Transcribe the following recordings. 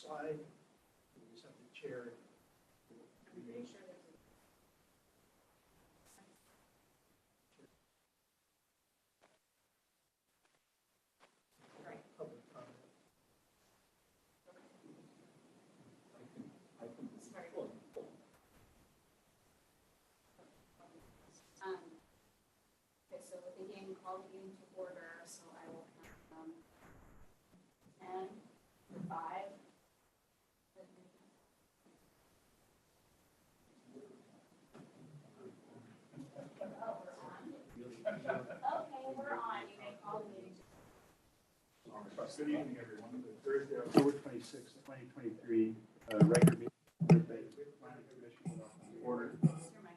slide. We just have the chair. Public comment. Okay, so with the game called meeting to order, so I will count 10, 5. Okay, we're on. You may call the meeting. Good evening, everyone. The Thursday, October 26, 2023, regular meeting of the Brisbane Planning Commission will now come to order. Is your mic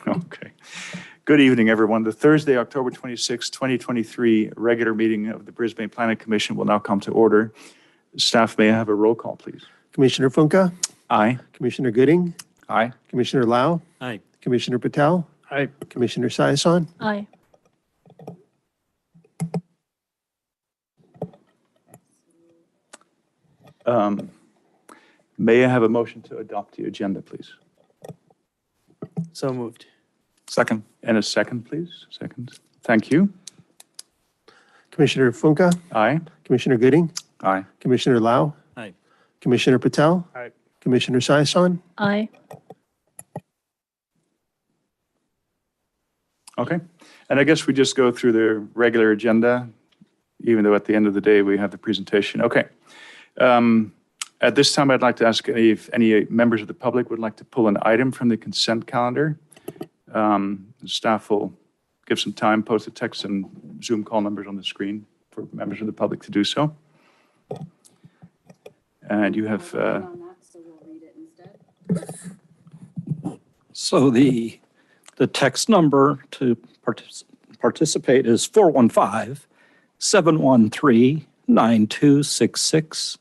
on? Okay. Good evening, everyone. The Thursday, October 26, 2023, regular meeting of the Brisbane Planning Commission will now come to order. Staff, may I have a roll call, please? Commissioner Funka, Aye. Commissioner Gooding, Aye. Commissioner Lau, Aye. Commissioner Patel, Aye. Commissioner Saison. Aye. May I have a motion to adopt the agenda, please? So moved. Second. And a second, please? Second. Thank you. Commissioner Funka, Aye. Commissioner Gooding, Aye. Commissioner Lau, Aye. Commissioner Patel, Aye. Commissioner Saison. Aye. Okay. And I guess we just go through the regular agenda, even though at the end of the day we have the presentation. Okay. At this time, I'd like to ask if any members of the public would like to pull an item from the consent calendar. The staff will give some time, post the text and Zoom call numbers on the screen for members of the public to do so. And you have, On that, so we'll read it instead. So the text number to participate is 415-713-9266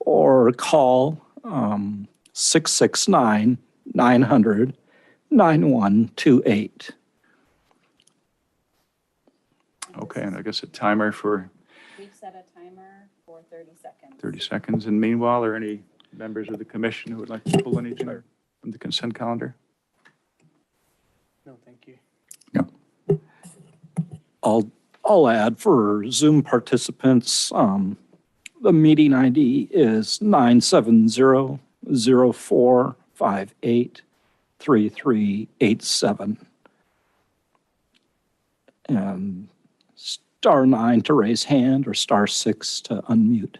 or call 669-900-9128. okay, and I guess a timer for We've set a timer for 30 seconds. 30 seconds. And meanwhile, are any members of the commission who would like to pull anything from the consent calendar? No, thank you. No. I'll add for Zoom participants, the meeting ID is 970-0458-3387. And *9 to raise hand or *6 to unmute.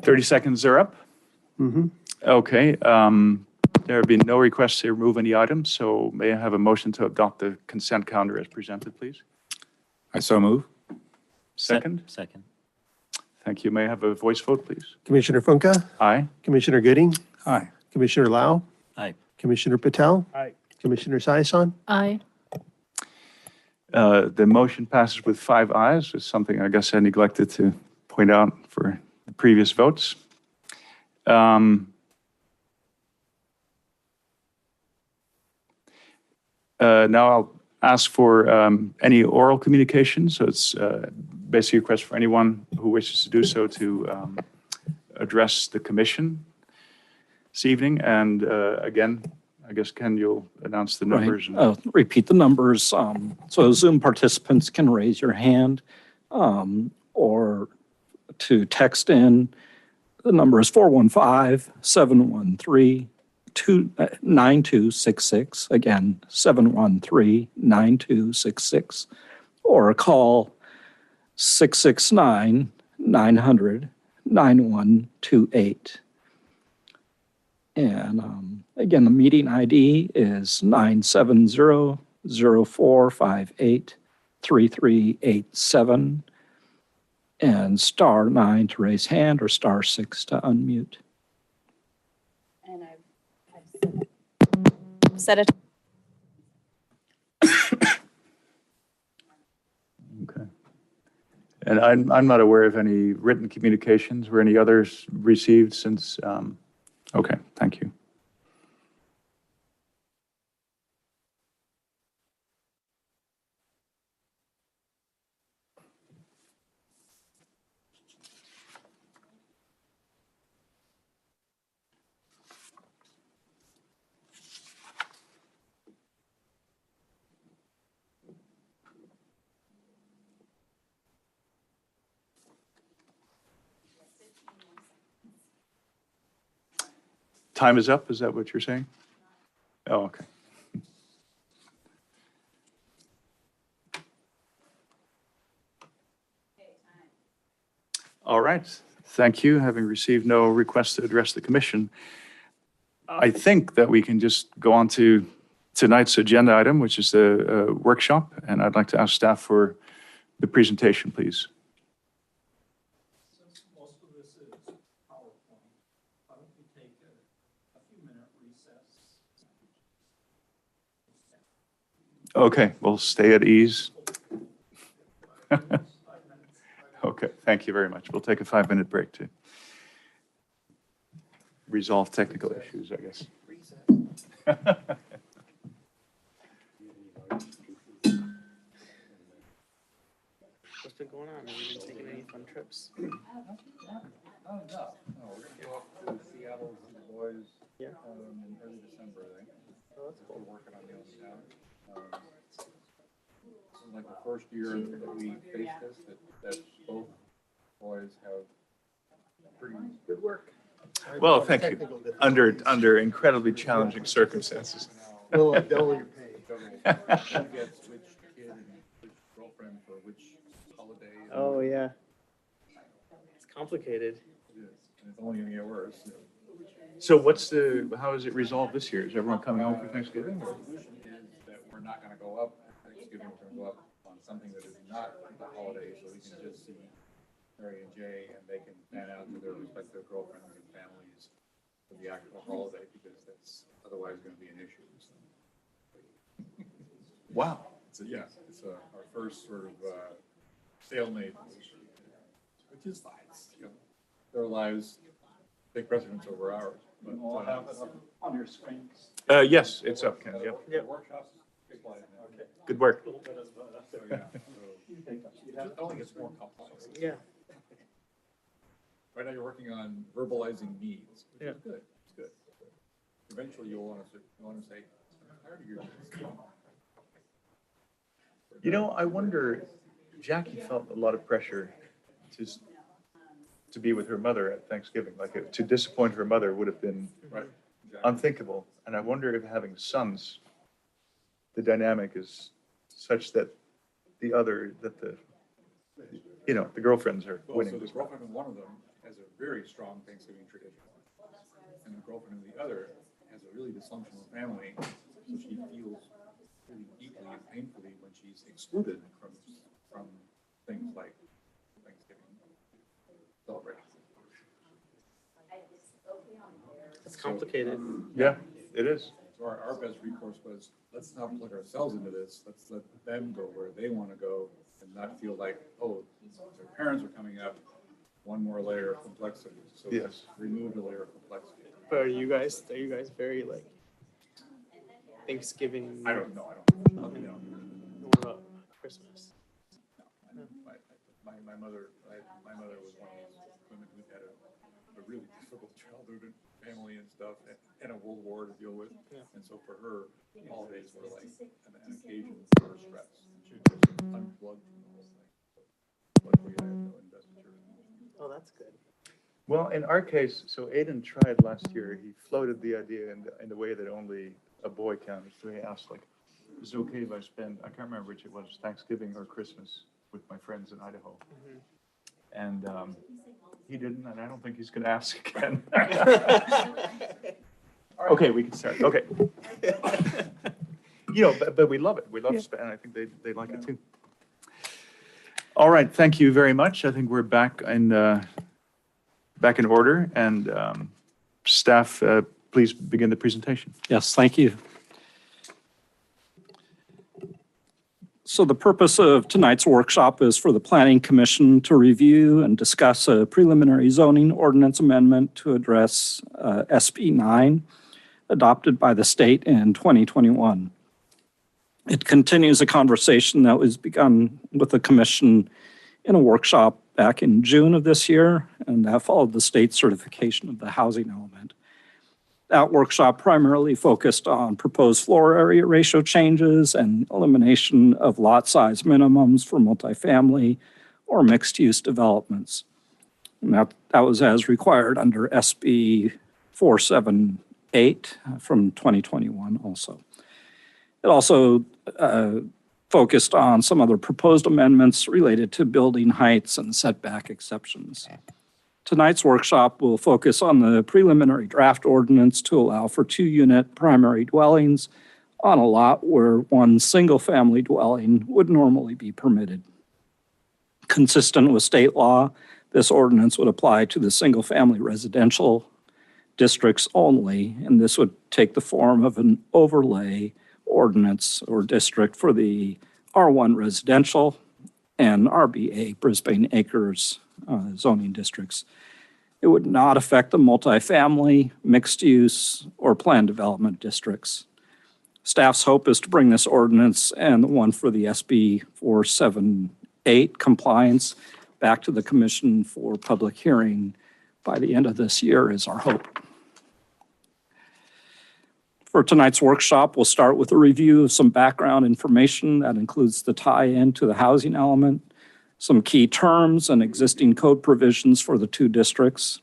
Thirty seconds are up. Okay. There have been no requests to remove any items, so may I have a motion to adopt the consent calendar as presented, please? I so move. Second? Second. Thank you. May I have a voice vote, please? Commissioner Funka, Aye. Commissioner Gooding, Aye. Commissioner Lau, Aye. Commissioner Patel, Aye. Commissioner Saison. Aye. The motion passes with 5 ayes. It's something I guess I neglected to point out for the previous votes. Now I'll ask for any oral communication. So it's basically a request for anyone who wishes to do so to address the commission this evening. And again, I guess, Ken, you'll announce the numbers. Right. Repeat the numbers. So Zoom participants can raise your hand or to text in. The number is 415-713-9266. Again, 713-9266. Or call 669-900-9128. And again, the meeting ID is 970-0458-3387. And *9 to raise hand or *6 to unmute. And I've set a Okay. And I'm not aware of any written communications. Were any others received since? Okay, thank you. time is up, is that what you're saying? Oh, okay. All right, thank you. Having received no request to address the commission, I think that we can just go on to tonight's agenda item, which is the workshop, and I'd like to ask staff for the presentation, please. Since most of this is PowerPoint, why don't we take a few-minute recess? Okay, we'll stay at ease. Okay, thank you very much. We'll take a 5-minute break to resolve technical issues, I guess. What's been going on? Have you been taking any fun trips? Not enough. No, we're gonna go up to Seattle with the boys. Yeah. In early December, I think. Oh, that's We're cool. working on the other town. This is like the first year that we faced this, that both boys have pretty good work. Well, thank you. Under incredibly challenging circumstances. Well, double your pay. Who gets which kid and which girlfriend for which holiday. Oh, yeah. It's complicated. It is, and it's only gonna get worse. So how is it resolved this year? Is everyone coming home for Thanksgiving? The solution is that we're not gonna go up Thanksgiving, we're gonna go up on something that is not the holiday, so we can just see Mary and Jay, and they can plan out to their respective girlfriends and families for the actual holiday, because that's otherwise gonna be an issue. Wow. It's our first sort of stalemate, which is fine. Their lives take precedence over ours. But, On your screens. Yes, it's up, Ken, yep. Yeah. workshops, big slide in there. Good work. So, yeah, so it only gets more complex. Yeah. Right now, you're working on verbalizing needs, which Yeah. is good. It's good. Eventually, you'll want to say, I'm tired of your needs. You know, I wonder, Jackie felt a lot of pressure to be with her mother at Thanksgiving. Like, to disappoint her mother would have been Right. Exactly. unthinkable. And I wonder if having sons, the dynamic is such that the girlfriends are Well, winning. so the girlfriend of one of them has a very strong Thanksgiving tradition. And the girlfriend of the other has a really dysfunctional family, so she feels really deeply and painfully when she's excluded from things like Thanksgiving celebration. It's complicated. Yeah, it is. So our best recourse was, let's not plug ourselves into this, let's let them go where they want to go and not feel like, oh, their parents are coming up, one more layer of complexity. So Yes. remove a layer of complexity. But are you guys very like Thanksgiving? I don't know. What about Christmas? My mother was one of those women who had a really difficult childhood and family and stuff, and a World War to deal with. Yeah. And so for her, holidays were like an occasion for her stress. She would just unplug from the whole thing. Luckily, I had no investiture. Oh, that's good. Well, in our case, so Aiden tried last year. He floated the idea in the way that only a boy can. So he asked, like, is it okay if I spend, I can't remember which it was, Thanksgiving or Christmas with my friends in Idaho? And he didn't, and I don't think he's going to ask again. Okay, we can start. Okay. But we love it. We love to spend, and I think they like it too. All right, thank you very much. I think we're back in order, and staff, please begin the presentation. Yes, thank you. So the purpose of tonight's workshop is for the Planning Commission to review and discuss a preliminary zoning ordinance amendment to address SB 9 adopted by the state in 2021. It continues a conversation that was begun with the commission in a workshop back in June of this year, and that followed the state certification of the housing element. That workshop primarily focused on proposed floor area ratio changes and elimination of lot size minimums for multifamily or mixed-use developments. And that was as required under SB 8 from 2021 also. It also focused on some other proposed amendments related to building heights and setback exceptions. Tonight's workshop will focus on the preliminary draft ordinance to allow for 2-unit primary dwellings on a lot where one single-family dwelling would normally be permitted. Consistent with state law, this ordinance would apply to the single-family residential districts only, and this would take the form of an overlay ordinance or district for the R1 residential and RBA Brisbane Acres zoning districts. It would not affect the multifamily, mixed use, or planned development districts. Staff's hope is to bring this ordinance and the one for the SB 478 compliance back to the commission for public hearing by the end of this year is our hope. For tonight's workshop, we'll start with a review of some background information that includes the tie-in to the housing element, some key terms and existing code provisions for the 2 districts.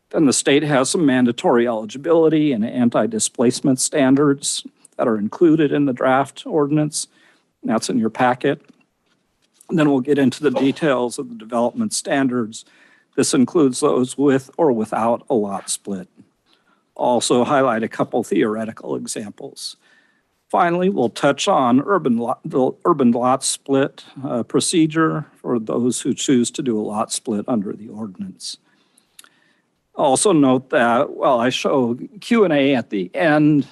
Then the state has some mandatory eligibility and anti-displacement standards that are included in the draft ordinance. That's in your packet. And then we'll get into the details of the development standards. This includes those with or without a lot split. Also highlight a couple theoretical examples. Finally, we'll touch on the urban lot split procedure for those who choose to do a lot split under the ordinance. Also note that while I show Q&A at the end,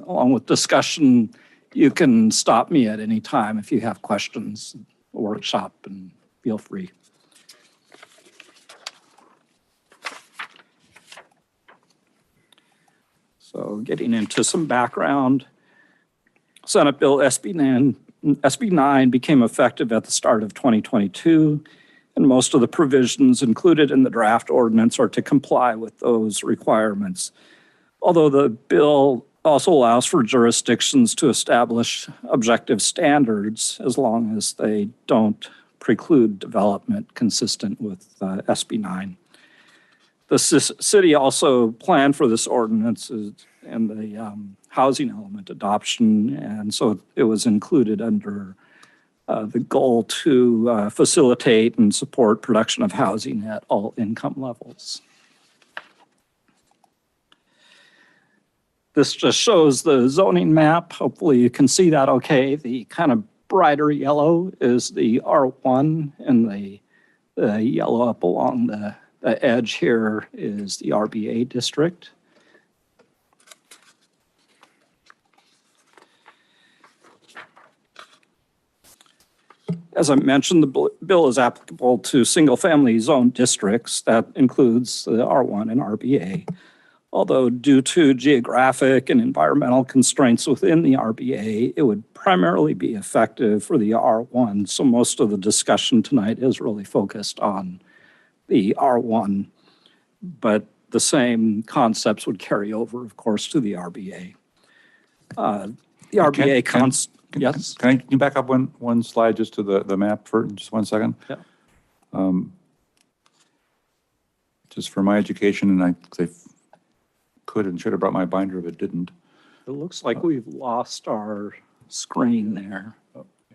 along with discussion, you can stop me at any time if you have questions, workshop, and feel free. So getting into some background, Senate Bill SB 9 became effective at the start of 2022, and most of the provisions included in the draft ordinance are to comply with those requirements. Although the bill also allows for jurisdictions to establish objective standards as long as they don't preclude development consistent with SB 9. The city also planned for this ordinance and the housing element adoption, and so it was included under the goal to facilitate and support production of housing at all income levels. This just shows the zoning map. Hopefully you can see that okay. The kind of brighter yellow is the R1, and the yellow up along the edge here is the RBA district. As I mentioned, the bill is applicable to single-family zone districts. That includes the R1 and RBA. Although due to geographic and environmental constraints within the RBA, it would primarily be effective for the R1. So most of the discussion tonight is really focused on the R1, but the same concepts would carry over, of course, to the RBA. The RBA yes? Can you back up one slide just to the map for just 1 second? Yeah. Just for my education, and I could and should have brought my binder if it didn't. It looks like we've lost our screen there.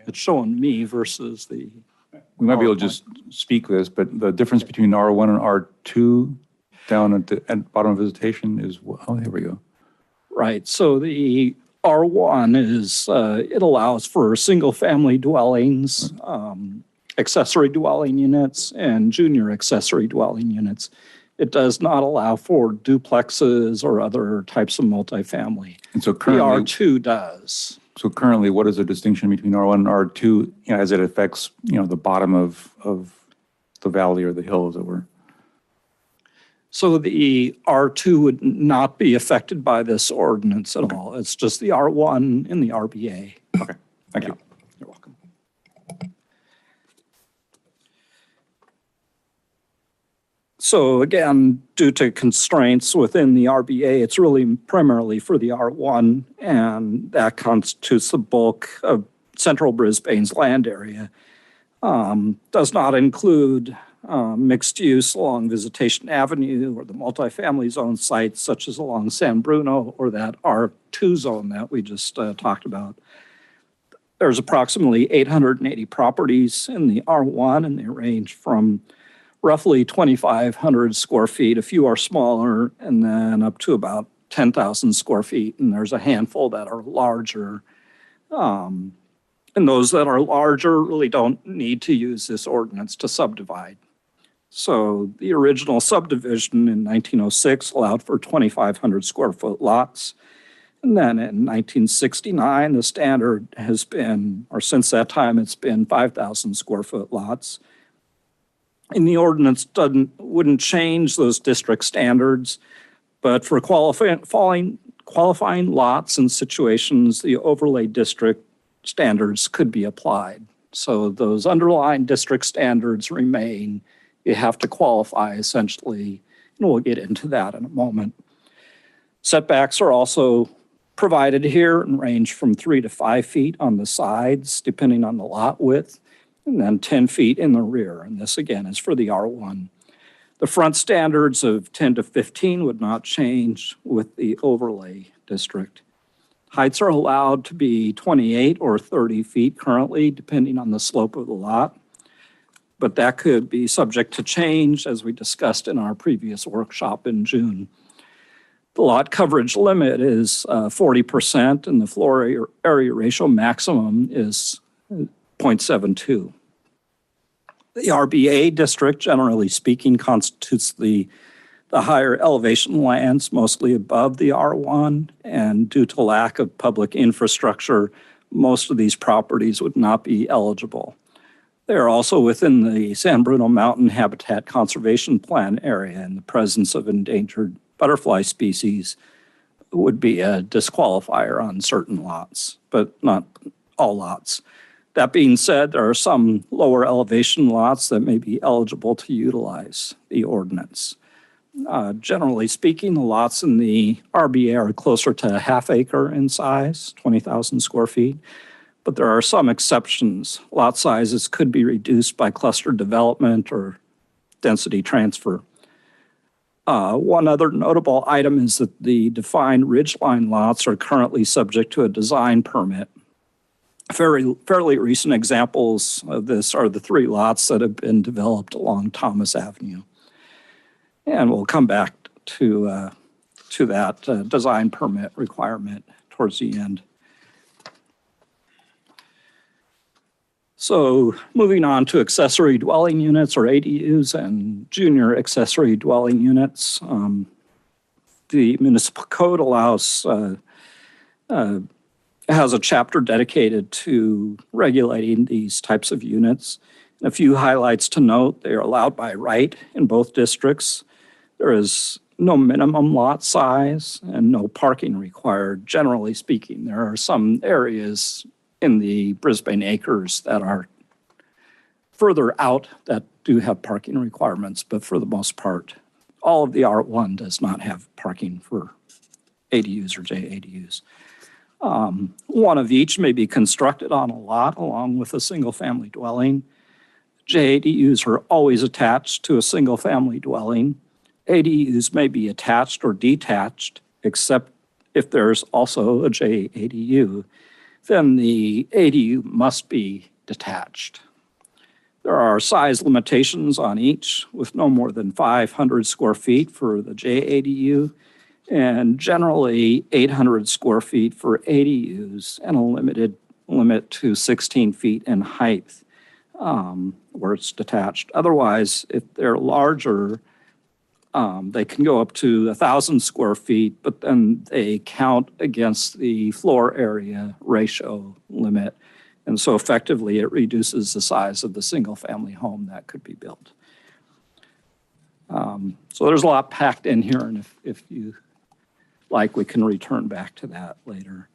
It's showing me versus the... We might be able to just speak this, but the difference between R1 and R2 down at the bottom of visitation is, oh, here we go. Right, so the R1 is, it allows for single-family dwellings, accessory dwelling units, and junior accessory dwelling units. It does not allow for duplexes or other types of multifamily. And so currently, the R2 does. So currently, what is the distinction between R1 and R2 as it affects, the bottom of the valley or the hill, as it were? So the R2 would not be affected by this ordinance at all. It's just the R1 and the RBA. Okay, thank you. You're welcome. So again, due to constraints within the RBA, it's really primarily for the R1, and that constitutes the bulk of central Brisbane's land area. Does not include mixed use along Visitation Avenue or the multifamily zone sites such as along San Bruno or that R2 zone that we just talked about. There's approximately 880 properties in the R1, and they range from roughly 2,500 square feet. A few are smaller, and then up to about 10,000 square feet. And there's a handful that are larger. And those that are larger really don't need to use this ordinance to subdivide. So the original subdivision in 1906 allowed for 2,500 square foot lots. And then in 1969, the standard has been, or since that time, it's been 5,000 square foot lots. And the ordinance wouldn't change those district standards, but for qualifying lots and situations, the overlay district standards could be applied. So those underlying district standards remain. You have to qualify essentially, and we'll get into that in a moment. Setbacks are also provided here and range from 3 to 5 feet on the sides, depending on the lot width, and then 10 feet in the rear. And this again is for the R1. The front standards of 10 to 15 would not change with the overlay district. Heights are allowed to be 28 or 30 feet currently, depending on the slope of the lot. But that could be subject to change, as we discussed in our previous workshop in June. The lot coverage limit is 40%, and the floor area ratio maximum is 0.72. The RBA district, generally speaking, constitutes the higher elevation lands, mostly above the R1, and due to lack of public infrastructure, most of these properties would not be eligible. They are also within the San Bruno Mountain Habitat Conservation Plan area, and the presence of endangered butterfly species would be a disqualifier on certain lots, but not all lots. That being said, there are some lower elevation lots that may be eligible to utilize the ordinance. Generally speaking, the lots in the RBA are closer to a half acre in size, 20,000 square feet, but there are some exceptions. Lot sizes could be reduced by cluster development or density transfer. One other notable item is that the defined ridgeline lots are currently subject to a design permit. Fairly recent examples of this are the 3 lots that have been developed along Thomas Avenue. And we'll come back to that design permit requirement towards the end. So moving on to accessory dwelling units or ADUs and junior accessory dwelling units. The municipal code has a chapter dedicated to regulating these types of units. And a few highlights to note: they are allowed by right in both districts. There is no minimum lot size and no parking required, generally speaking. There are some areas in the Brisbane acres that are further out that do have parking requirements, but for the most part, all of the R1 does not have parking for ADUs or JADUs. One of each may be constructed on a lot along with a single family dwelling. JADUs are always attached to a single family dwelling. ADUs may be attached or detached, except if there's also a JADU, then the ADU must be detached. There are size limitations on each, with no more than 500 square feet for the JADU, and generally 800 square feet for ADUs, and a limit to 16 feet in height where it's detached. Otherwise, if they're larger, they can go up to 1,000 square feet, but then they count against the floor area ratio limit. And so effectively, it reduces the size of the single family home that could be built. So there's a lot packed in here, and if you like, we can return back to that later.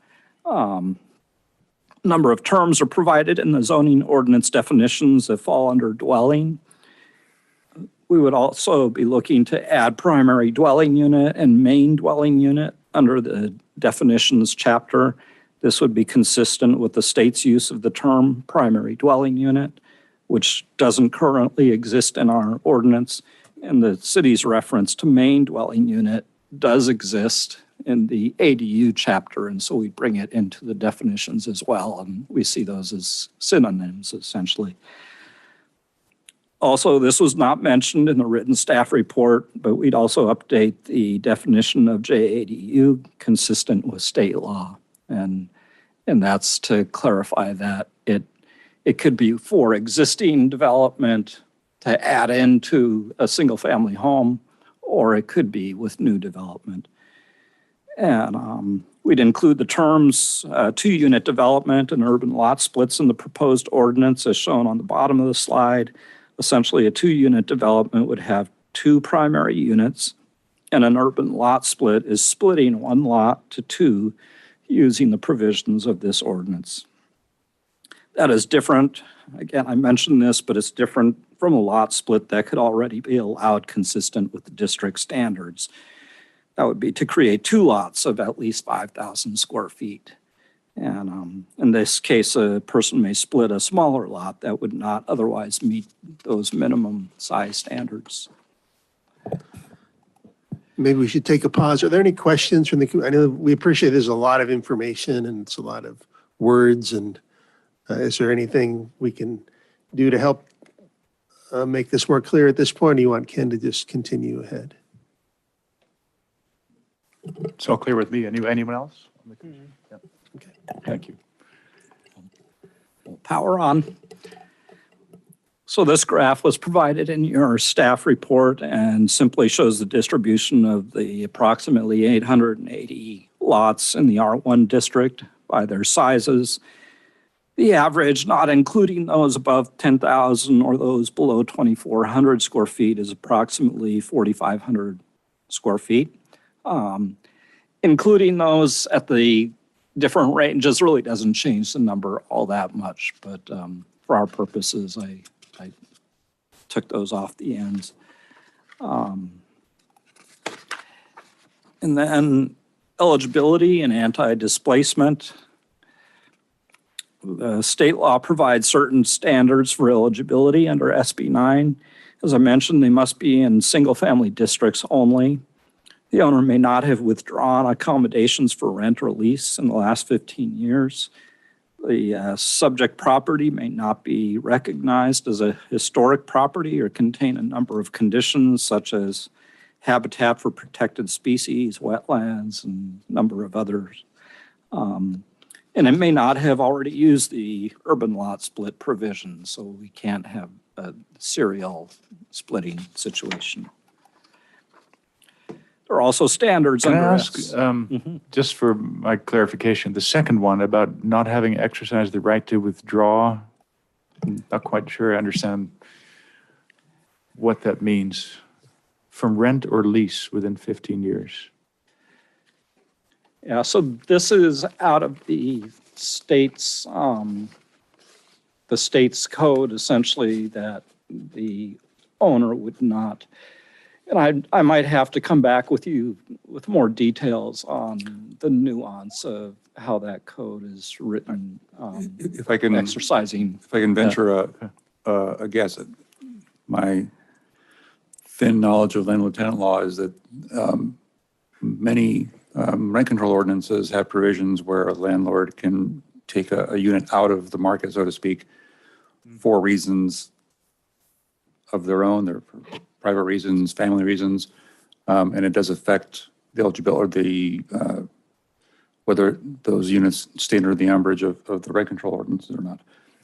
Number of terms are provided in the zoning ordinance definitions that fall under dwelling. We would also be looking to add primary dwelling unit and main dwelling unit under the definitions chapter. This would be consistent with the state's use of the term primary dwelling unit. which doesn't currently exist in our ordinance. And the city's reference to main dwelling unit does exist in the ADU chapter, and so we bring it into the definitions as well, and we see those as synonyms essentially. Also, this was not mentioned in the written staff report, but we'd also update the definition of JADU consistent with state law. And that's to clarify that it could be for existing development to add into a single family home, or it could be with new development. And we'd include the terms 2-unit development and urban lot splits in the proposed ordinance as shown on the bottom of the slide. Essentially, a 2-unit development would have 2 primary units, and an urban lot split is splitting 1 lot to 2 using the provisions of this ordinance. That is different. Again, I mentioned this, but it's different from a lot split that could already be allowed consistent with the district standards. That would be to create 2 lots of at least 5,000 square feet. And in this case, a person may split a smaller lot that would not otherwise meet those minimum size standards. Maybe we should take a pause. Are there any questions from I know we appreciate there's a lot of information and it's a lot of words. And is there anything we can do to help make this more clear at this point? Or do you want Ken to just continue ahead? It's all clear with me. Anyone else? Yep. Okay. Thank you. Power on. So this graph was provided in your staff report and simply shows the distribution of the approximately 880 lots in the R1 district by their sizes. The average, not including those above 10,000 or those below 2,400 square feet, is approximately 4,500 square feet. Including those at the different ranges really doesn't change the number all that much, but for our purposes, I took those off the ends. And then eligibility and anti-displacement. The state law provides certain standards for eligibility under SB 9. As I mentioned, they must be in single-family districts only. The owner may not have withdrawn accommodations for rent or lease in the last 15 years. The subject property may not be recognized as a historic property or contain a number of conditions such as habitat for protected species, wetlands, and a number of others. And it may not have already used the urban lot split provision, so we can't have a serial splitting situation. There are also standards Can under I ask, just for my clarification, the second one about not having exercised the right to withdraw, I'm not quite sure I understand what that means. From rent or lease within 15 years? Yeah, so this is out of the state's code, essentially, that the owner would not. And I might have to come back with you with more details on the nuance of how that code is written, If I can exercising. If I can venture a guess, my thin knowledge of landlord tenant law is that many rent control ordinances have provisions where a landlord can take a unit out of the market, so to speak, for reasons of their own, their private reasons, family reasons, and it does affect the eligibility, whether those units stay under the umbrage of the rent control ordinances or not.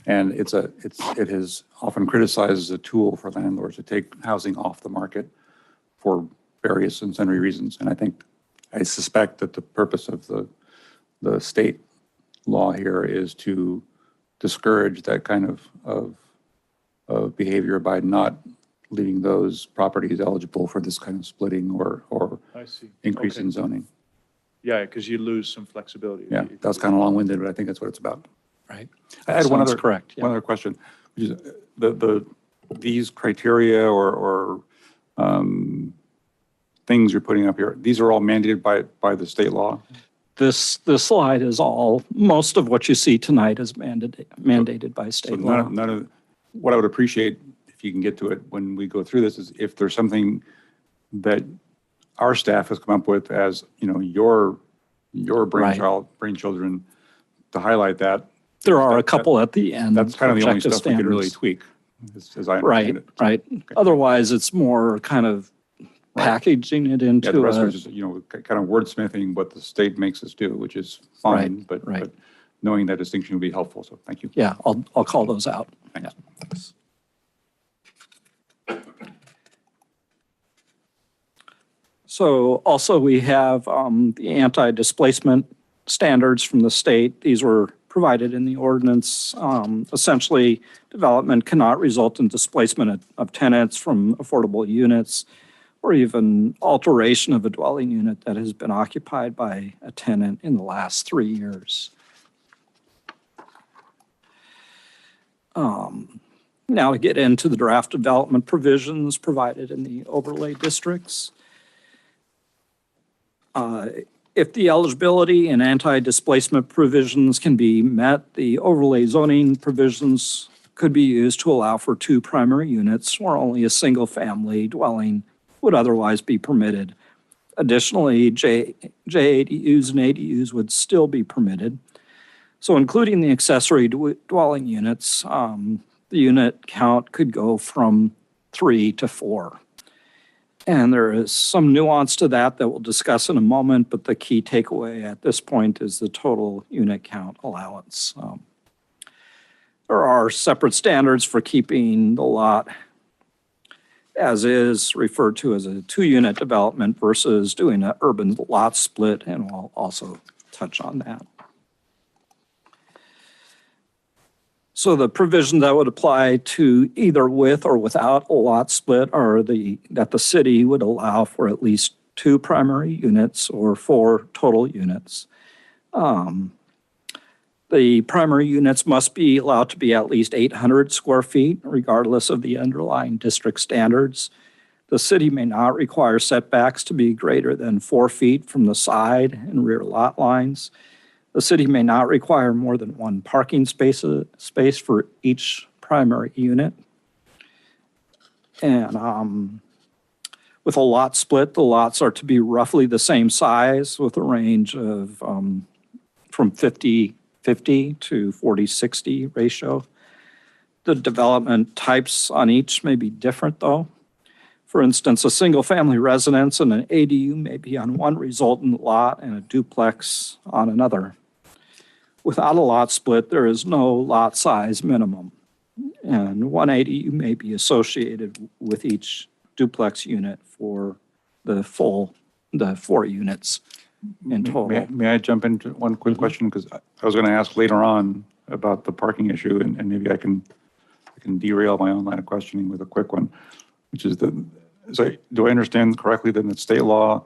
And it is often criticized as a tool for landlords to take housing off the market for various and sundry reasons. And I suspect that the purpose of the state law here is to discourage that kind of behavior by not leaving those properties eligible for this kind of splitting or I see. increase Okay. in zoning. Yeah, because you lose some flexibility. Yeah, that was kind of long-winded, but I think that's what it's about. Right. I had Sounds correct, yeah. one other question. Which is these criteria or things you're putting up here, these are all mandated by the state law? This slide is all, most of what you see tonight is mandated by So state law. none of, what I would appreciate, if you can get to it when we go through this, is if there's something that our staff has come up with as, your brainchildren, to highlight that. There are a couple at the end. That's kind of the only objective stuff we can really standards. tweak, as I understand it. Right. Otherwise, it's more kind of packaging it into Yeah, the rest a- is just, kind of wordsmithing what the state makes us do, which is fine, but knowing that distinction would be helpful, so thank you. Yeah, I'll call those out. Thanks. So also we have the anti-displacement standards from the state. These were provided in the ordinance. Essentially, development cannot result in displacement of tenants from affordable units or even alteration of a dwelling unit that has been occupied by a tenant in the last 3 years. Now we get into the draft development provisions provided in the overlay districts. If the eligibility and anti-displacement provisions can be met, the overlay zoning provisions could be used to allow for 2 primary units where only a single family dwelling would otherwise be permitted. Additionally, JADUs and ADUs would still be permitted. So including the accessory dwelling units, the unit count could go from 3 to 4. And there is some nuance to that we'll discuss in a moment, but the key takeaway at this point is the total unit count allowance. There are separate standards for keeping the lot as is, referred to as a 2-unit development versus doing an urban lot split, and we'll also touch on that. So the provisions that would apply to either with or without a lot split are that the city would allow for at least 2 primary units or 4 total units. The primary units must be allowed to be at least 800 square feet, regardless of the underlying district standards. The city may not require setbacks to be greater than 4 feet from the side and rear lot lines. The city may not require more than 1 parking space for each primary unit. And with a lot split, the lots are to be roughly the same size with a range of from 50-50 to 40-60 ratio. The development types on each may be different though. For instance, a single-family residence and an ADU may be on one resultant lot and a duplex on another. Without a lot split, there is no lot size minimum, and one ADU may be associated with each duplex unit for the 4 units in total. May I jump into one quick question? Because I was going to ask later on about the parking issue, and maybe I can derail my own line of questioning with a quick one, which is do I understand correctly that the state law,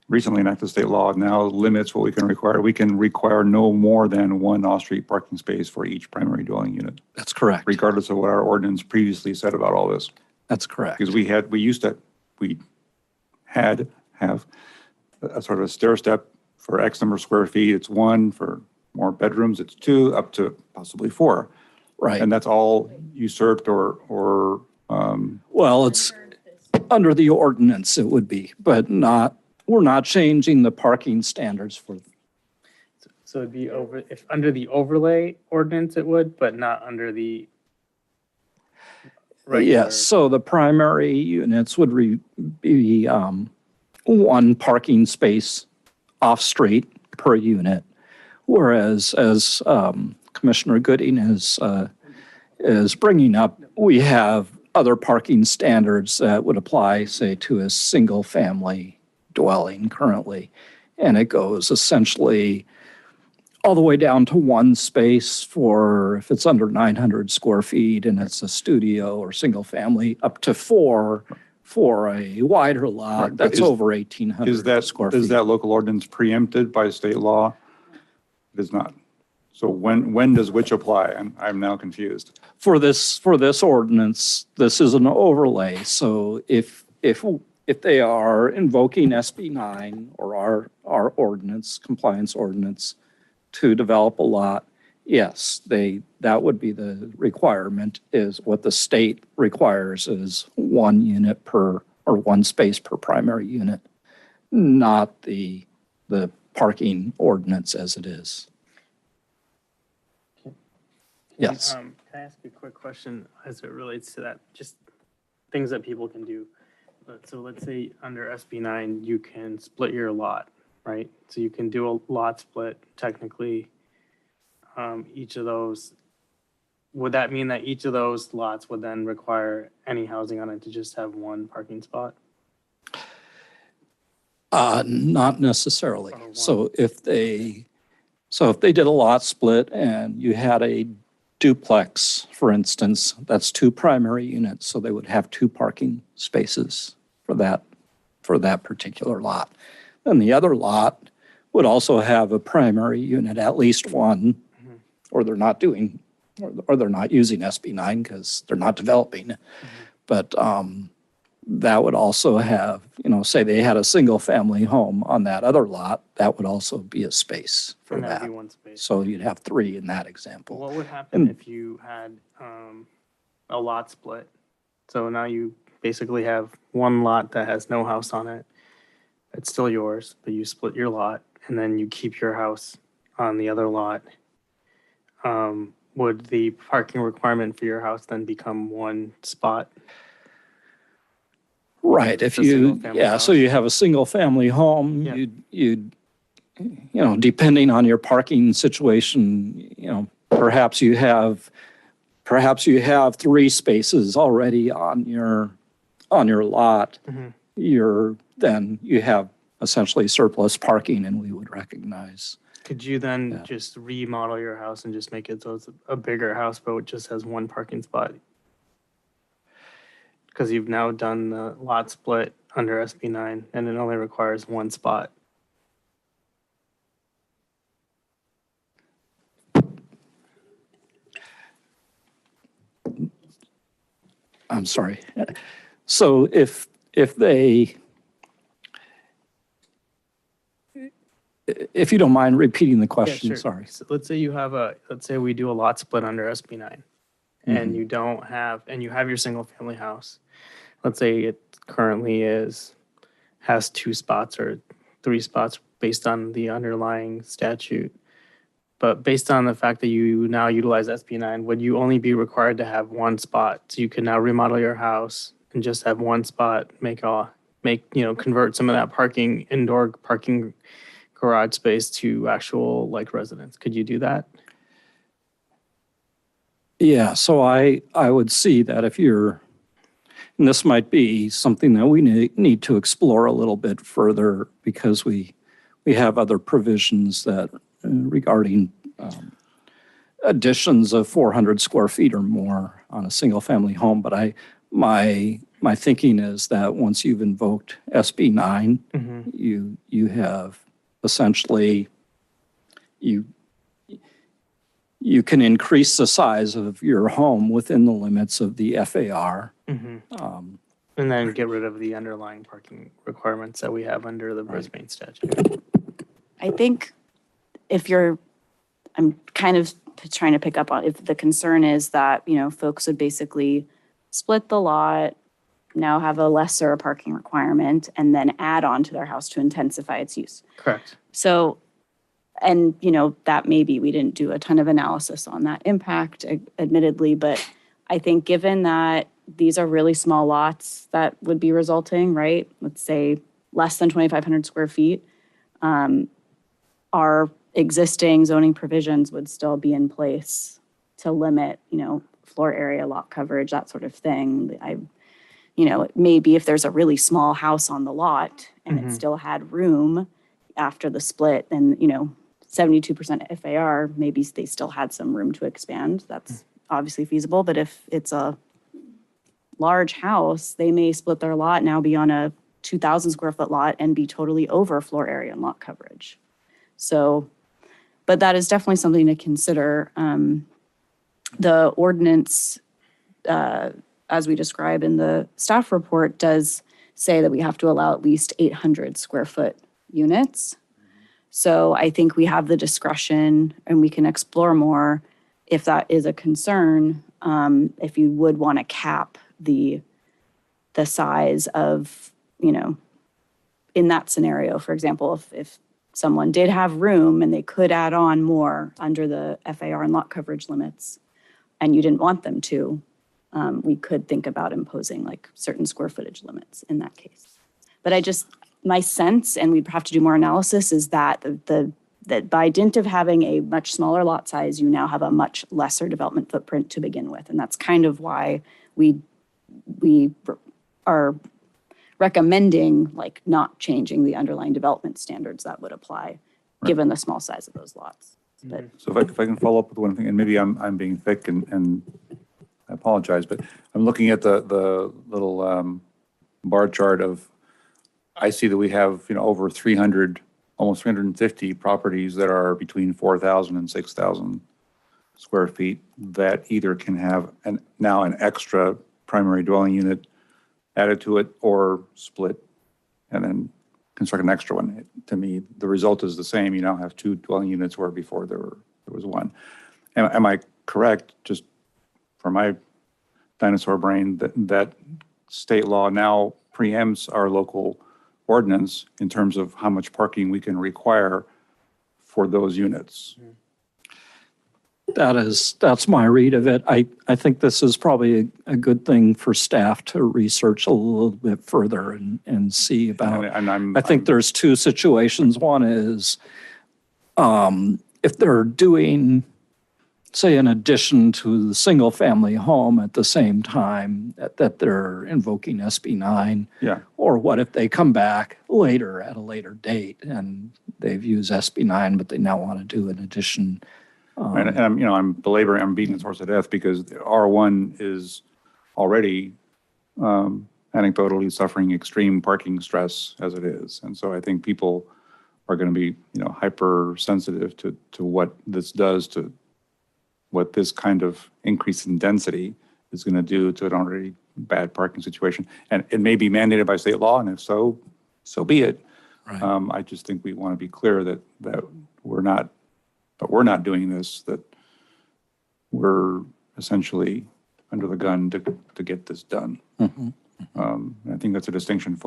recently enacted state law, now limits what we can require? We can require no more than 1 off-street parking space for each primary dwelling unit, That's correct. regardless of what our ordinance previously said about all this. That's correct. Because we have a sort of a stair step for X number of square feet. It's 1 for more bedrooms. It's 2 up to possibly 4. Right. And that's all usurped or Well, it's under the ordinance it would be, but we're not changing the parking standards for. So it'd be if under the overlay ordinance it would, but not under the regular. Yes, so the primary units would be 1 parking space off-street per unit. Whereas, as Commissioner Gooding is bringing up, we have other parking standards that would apply, say, to a single-family dwelling currently. And it goes essentially all the way down to 1 space for, if it's under 900 square feet and it's a studio or single-family, up to 4 for a wider lot Right, but that's is- over 1,800 square feet. Is that local ordinance preempted by state law? It is not. So when does which apply? I'm now confused. For this ordinance, this is an overlay. So if they are invoking SB 9 or our ordinance, compliance ordinance, to develop a lot, yes, that would be the requirement, is what the state requires is 1 unit per, or 1 space per primary unit, not the parking ordinance as it is. Yes. Can I ask a quick question as it relates to that? Just things that people can do. So let's say under SB 9, you can split your lot, right? So you can do a lot split technically. Each of those, would that mean that each of those lots would then require any housing on it to just have 1 parking spot? Not necessarily. Or one. So if they did a lot split and you had a duplex, for instance, that's 2 primary units, so they would have 2 parking spaces for that particular lot. Then the other lot would also have a primary unit, at least 1, or they're not doing, or they're not using SB 9 because they're not developing. But that would also have, say they had a single family home on that other lot, that would also be a space for And that'd that. be 1 space. So you'd have 3 in that example. What would happen if you had a lot split? So now you basically have 1 lot that has no house on it. It's still yours, but you split your lot and then you keep your house on the other lot. Would the parking requirement for your house then become 1 spot? Right, if It's a you, single-family yeah, so house. you have a single family home, Yeah. you'd, depending on your parking situation, perhaps you have 3 spaces already on your lot. Mhm. You have essentially surplus parking, and we would recognize. Could you then Yeah. just remodel your house and just make it so it's a bigger house, but it just has 1 parking spot? Because you've now done the lot split under SB 9 and it only requires 1 spot. I'm sorry. So if you don't mind repeating the question, Yeah, sure. sorry. So let's say we do a lot split under SB 9 and you don't have, and you have your single family house. Let's say it currently has 2 spots or 3 spots based on the underlying statute. But based on the fact that you now utilize SB 9, would you only be required to have 1 spot? So you can now remodel your house and just have 1 spot, convert some of that indoor parking garage space to actual residence. Could you do that? Yeah, so I would see that and this might be something that we need to explore a little bit further because we have other provisions that regarding additions of 400 square feet or more on a single family home. But my thinking is that once you've invoked SB 9, you have essentially, you can increase the size of your home within the limits of the FAR. And then get rid of the underlying parking requirements that we have under the Brisbane statute. I think I'm kind of trying to pick up on, if the concern is that, folks would basically split the lot, now have a lesser parking requirement, and then add on to their house to intensify its use. Correct. So, and, that maybe we didn't do a ton of analysis on that impact, admittedly, but I think given that these are really small lots that would be resulting, right? Let's say less than 2,500 square feet, our existing zoning provisions would still be in place to limit, floor area, lot coverage, that sort of thing. Maybe if there's a really small house on the lot and it still had room after the split, then, 72% FAR, maybe they still had some room to expand. That's obviously feasible. But if it's a large house, they may split their lot, now be on a 2,000 square foot lot and be totally over floor area and lot coverage. So, but that is definitely something to consider. The ordinance, as we describe in the staff report, does say that we have to allow at least 800 square foot units. So I think we have the discretion and we can explore more if that is a concern, if you would want to cap the size of, in that scenario, for example, if someone did have room and they could add on more under the FAR and lot coverage limits, and you didn't want them to, we could think about imposing like certain square footage limits in that case. But my sense, and we'd have to do more analysis, is that that by dint of having a much smaller lot size, you now have a much lesser development footprint to begin with. And that's kind of why we are recommending like not changing the underlying development standards that would apply, given the small size of those lots. But So if I can follow up with one thing, and maybe I'm being thick and I apologize, but I'm looking at the little bar chart of, I see that we have, over 300, almost 350 properties that are between 4,000 and 6,000 square feet that either can have now an extra primary dwelling unit added to it or split and then construct an extra one. To me, the result is the same. You now have 2 dwelling units where before there was 1. Am I correct, just for my dinosaur brain, that state law now preempts our local ordinance in terms of how much parking we can require for those units? That's my read of it. I think this is probably a good thing for staff to research a little bit further and see about. I think there's 2 situations. One is if they're doing, say, an addition to the single family home at the same time that they're invoking SB 9. Yeah. Or what if they come back later at a later date and they've used SB 9, but they now want to do an addition. And I'm belaboring, I'm beating this horse to death because R1 is already anecdotally suffering extreme parking stress as it is. And so I think people are going to be, hypersensitive to what this does to what this kind of increase in density is going to do to an already bad parking situation. And it may be mandated by state law, and if so, so be it. Right. I just think we want to be clear that we're not doing this, that we're essentially under the gun to get this done. Mm-hmm. And I think that's a distinction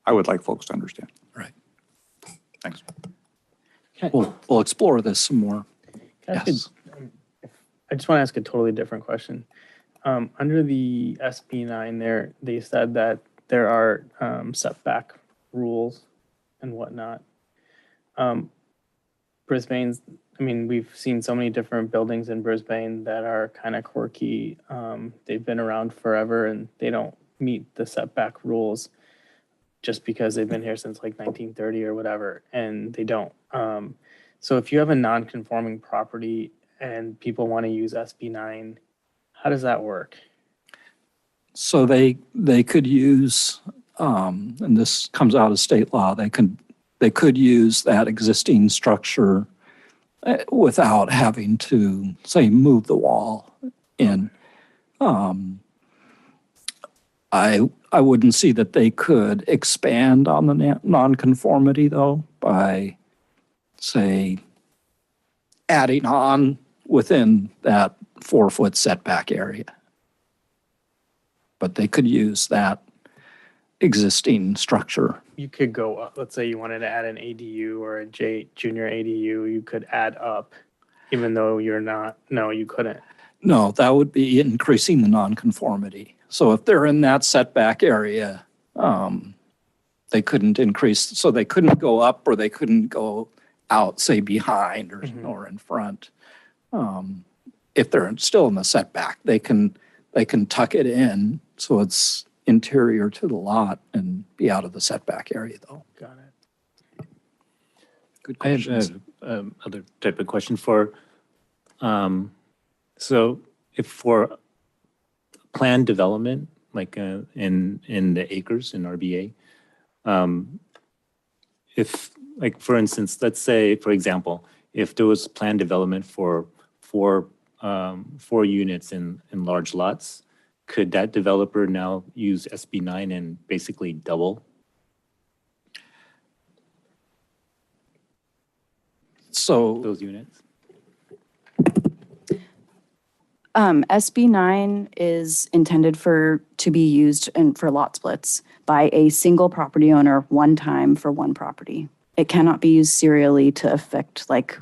I would like folks to understand. Right. Thanks. We'll explore this some more. Yes. I just want to ask a totally different question. Under the SB 9 there, they said that there are setback rules and whatnot. Brisbane's, we've seen so many different buildings in Brisbane that are kind of quirky. They've been around forever and they don't meet the setback rules just because they've been here since like 1930 or whatever, and they don't. So if you have a non-conforming property and people want to use SB 9, how does that work? So they could use, and this comes out of state law, they could use that existing structure without having to, say, move the wall in. I wouldn't see that they could expand on the nonconformity, though, by, say, adding on within that 4-foot setback area. But they could use that existing structure. You could go up. Let's say you wanted to add an ADU or a junior ADU, you could add up, even though you're not. No, you couldn't. No, that would be increasing the nonconformity. So if they're in that setback area, they couldn't increase. So they couldn't go up or they couldn't go out, say, behind or in front. If they're still in the setback, they can tuck it in so it's interior to the lot and be out of the setback area, though. Got it. Good I questions. have other type of question for, so if for planned development, like in the acres in RBA, if, like, for instance, let's say, for example, if there was planned development for four units in large lots, could that developer now use SB 9 and basically double? So those units? SB 9 is intended to be used for lot splits by a single property owner one time for one property. It cannot be used serially to affect, like,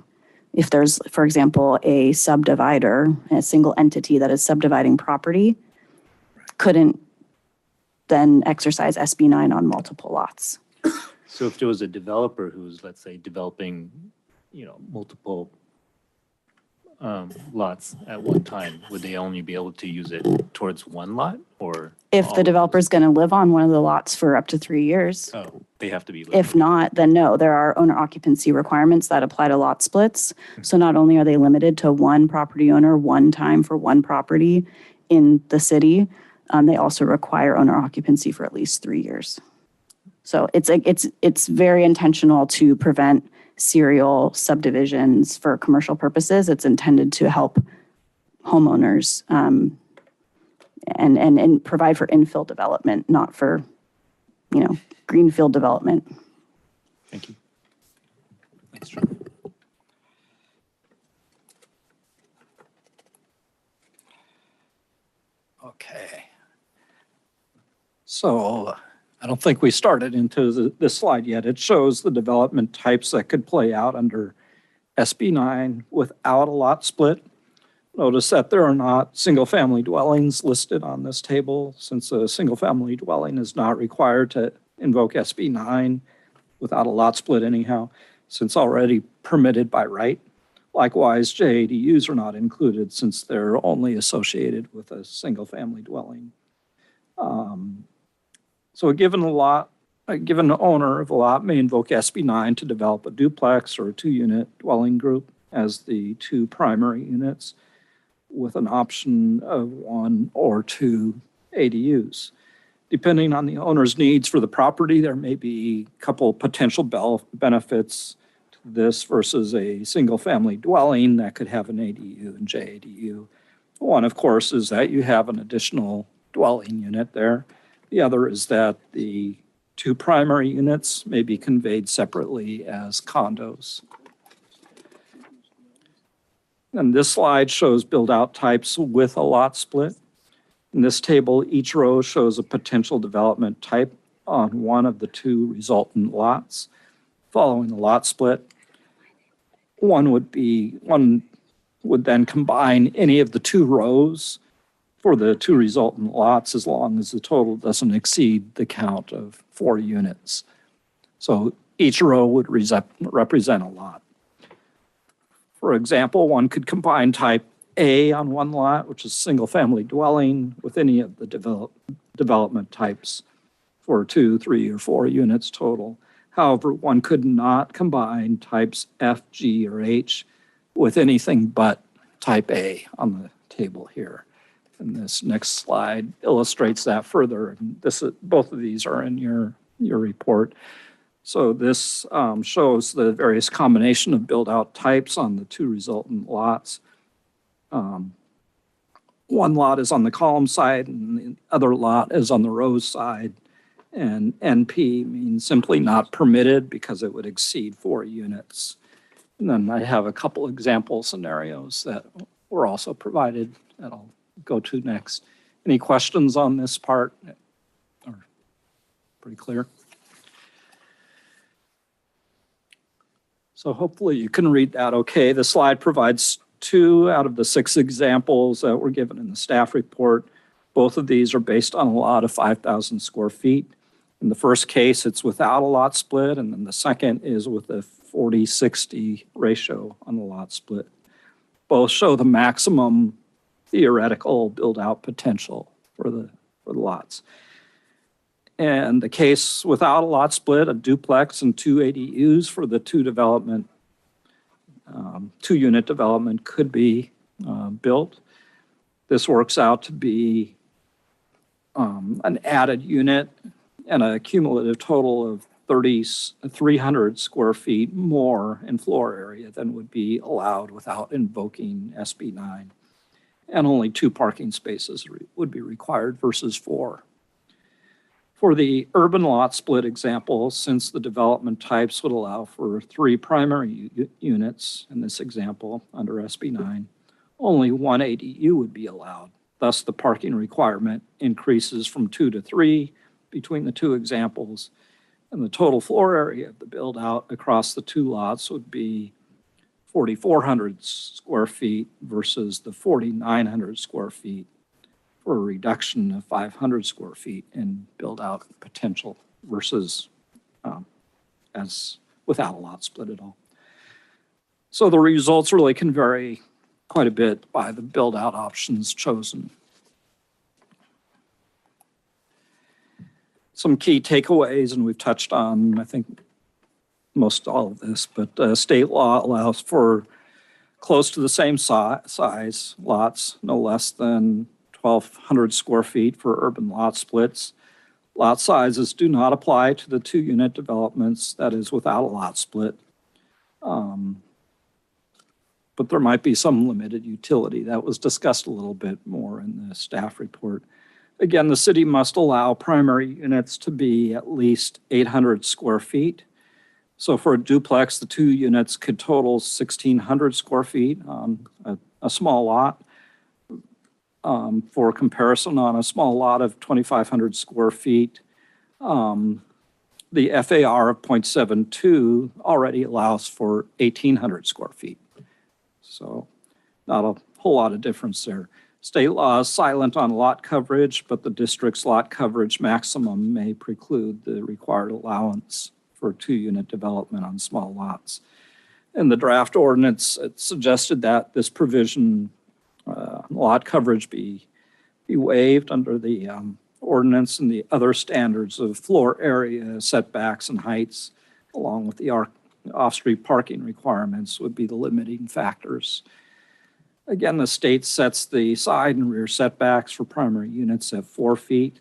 if there's, for example, a subdivider, a single entity that is subdividing property, couldn't then exercise SB 9 on multiple lots. So if there was a developer who's, let's say, developing, multiple lots at one time, would they only be able to use it towards one lot or? If all the of developer's going to live on one of the lots for up to 3 years. those? Oh, they have to be. If not, then no, there are owner occupancy requirements that apply to lot splits. So not only are they limited to one property owner one time for one property in the city, they also require owner occupancy for at least 3 years. So it's very intentional to prevent serial subdivisions for commercial purposes. It's intended to help homeowners and provide for infill development, not for, greenfield development. Thank you. Thanks, John. Okay. So I don't think we started into this slide yet. It shows the development types that could play out under SB 9 without a lot split. Notice that there are not single-family dwellings listed on this table, since a single-family dwelling is not required to invoke SB 9 without a lot split anyhow, since already permitted by right. Likewise, JADUs are not included since they're only associated with a single-family dwelling. So a given owner of a lot may invoke SB 9 to develop a duplex or a 2-unit dwelling group as the 2 primary units, with an option of 1 or 2 ADUs. Depending on the owner's needs for the property, there may be a couple potential benefits to this versus a single-family dwelling that could have an ADU and JADU. One, of course, is that you have an additional dwelling unit there. The other is that the 2 primary units may be conveyed separately as condos. And this slide shows build-out types with a lot split. In this table, each row shows a potential development type on one of the 2 resultant lots. Following the lot split, one would then combine any of the 2 rows for the 2 resultant lots, as long as the total doesn't exceed the count of 4 units. So each row would represent a lot. For example, one could combine type A on one lot, which is single-family dwelling, with any of the development types for 2, 3, or 4 units total. However, one could not combine types F, G, or H with anything but type A on the table here. And this next slide illustrates that further. And both of these are in your report. So this shows the various combination of build-out types on the 2 resultant lots. One lot is on the column side and the other lot is on the rows side. And NP means simply not permitted because it would exceed 4 units. And then I have a couple example scenarios that were also provided that I'll go to next. Any questions on this part? Or pretty clear? So hopefully you can read that okay. The slide provides 2 out of the 6 examples that were given in the staff report. Both of these are based on a lot of 5,000 square feet. In the first case, it's without a lot split, and then the second is with a 40-60 ratio on the lot split. Both show the maximum theoretical build-out potential for the lots. And the case without a lot split, a duplex and 2 ADUs for the 2-unit development could be built. This works out to be an added unit and a cumulative total of 300 square feet more in floor area than would be allowed without invoking SB 9. And only 2 parking spaces would be required versus 4. For the urban lot split example, since the development types would allow for 3 primary units in this example under SB 9, only 1 ADU would be allowed. Thus, the parking requirement increases from 2 to 3 between the 2 examples, and the total floor area of the build-out across the 2 lots would be 4,400 square feet versus the 4,900 square feet, for a reduction of 500 square feet in build-out potential versus as without a lot split at all. So the results really can vary quite a bit by the build-out options chosen. Some key takeaways, and we've touched on, I think, most all of this, but state law allows for close to the same size lots, no less than 1,200 square feet for urban lot splits. Lot sizes do not apply to the 2-unit developments, that is without a lot split. But there might be some limited utility. That was discussed a little bit more in the staff report. Again, the city must allow primary units to be at least 800 square feet. So for a duplex, the 2 units could total 1,600 square feet on a small lot. For comparison, on a small lot of 2,500 square feet, the FAR of 0.72 already allows for 1,800 square feet. So not a whole lot of difference there. State law is silent on lot coverage, but the district's lot coverage maximum may preclude the required allowance for 2-unit development on small lots. In the draft ordinance, it suggested that this provision lot coverage be waived under the ordinance, and the other standards of floor area, setbacks, and heights, along with the off-street parking requirements, would be the limiting factors. Again, the state sets the side and rear setbacks for primary units at 4 feet.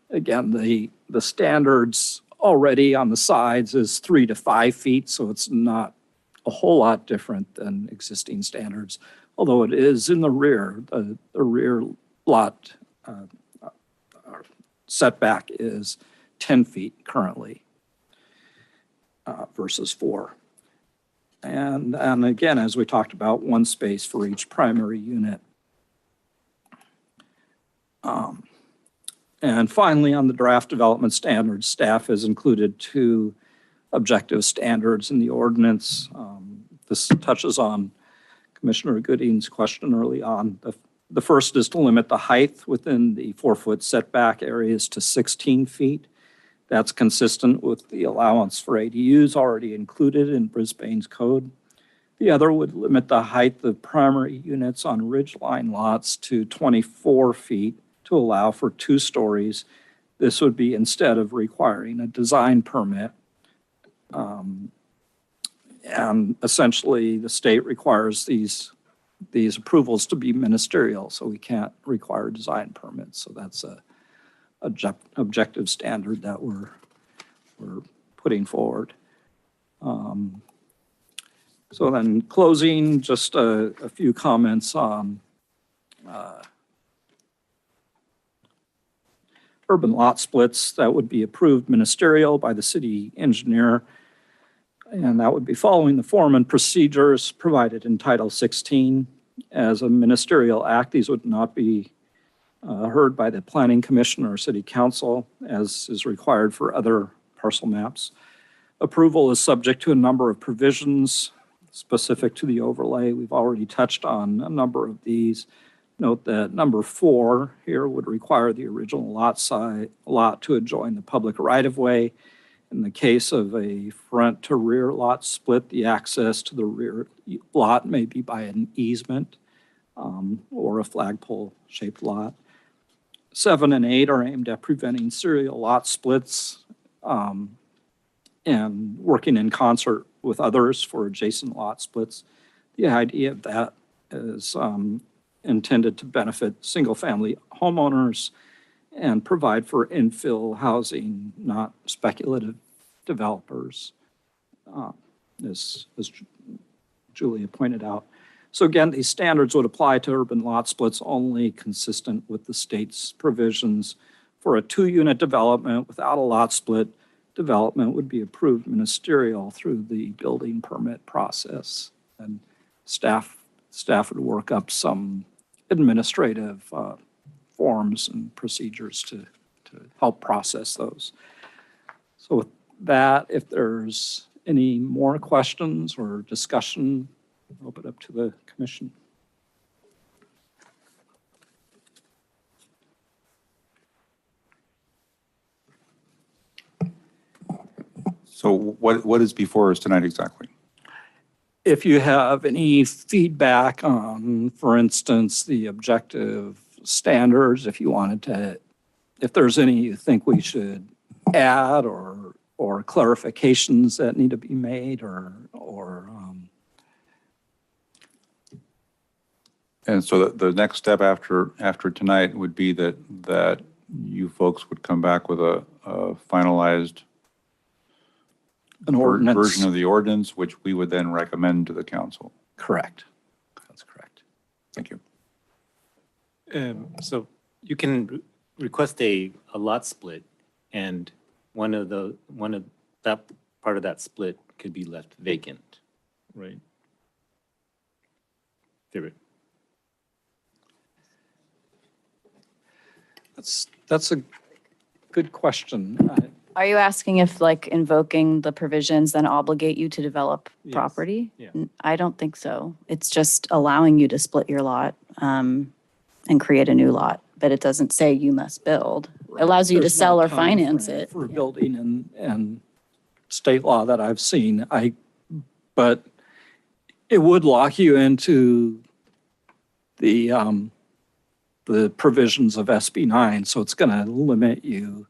Again, the standards already on the sides is 3 to 5 feet, so it's not a whole lot different than existing standards, although it is in the rear. The rear lot setback is 10 feet currently versus 4. And again, as we talked about, 1 space for each primary unit. And finally, on the draft development standards, staff has included 2 objective standards in the ordinance. This touches on Commissioner Gooding's question early on. The first is to limit the height within the 4-foot setback areas to 16 feet. That's consistent with the allowance for ADUs already included in Brisbane's code. The other would limit the height of primary units on ridgeline lots to 24 feet to allow for 2 stories. This would be instead of requiring a design permit. And essentially, the state requires these approvals to be ministerial, so we can't require design permits. So that's a objective standard that we're putting forward. So then closing, just a few comments on urban lot splits that would be approved ministerial by the city engineer. And that would be following the form and procedures provided in Title 16. As a ministerial act, these would not be heard by the Planning Commission or City Council, as is required for other parcel maps. Approval is subject to a number of provisions specific to the overlay. We've already touched on a number of these. Note that number 4 here would require the original lot to adjoin the public right-of-way. In the case of a front to rear lot split, the access to the rear lot may be by an easement or a flagpole-shaped lot. 7 and 8 are aimed at preventing serial lot splits and working in concert with others for adjacent lot splits. The idea of that is intended to benefit single-family homeowners and provide for infill housing, not speculative developers, as Julia pointed out. So again, these standards would apply to urban lot splits only consistent with the state's provisions for a 2-unit development without a lot split, development would be approved ministerial through the building permit process. And staff would work up some administrative forms and procedures to help process those. So with that, if there's any more questions or discussion, I'll open it up to the commission. So what is before us tonight exactly? If you have any feedback on, for instance, the objective standards, if you wanted to, if there's any you think we should add or clarifications that need to be made And so the next step after tonight would be that you folks would come back with a finalized an ordinance. version of the ordinance, which we would then recommend to the council. Correct. That's correct. Thank you. So you can request a lot split, and one of that part of that split could be left vacant, right? Favorite. That's a good question. Are you asking if like invoking the provisions then obligate you to develop Yes. property? Yeah. I don't think so. It's just allowing you to split your lot and create a new lot, but it doesn't say you must build. It allows you to There's no sell or time finance frame it. For Yeah. building and state law that I've seen, but it would lock you into the provisions of SB 9, so it's going to limit you.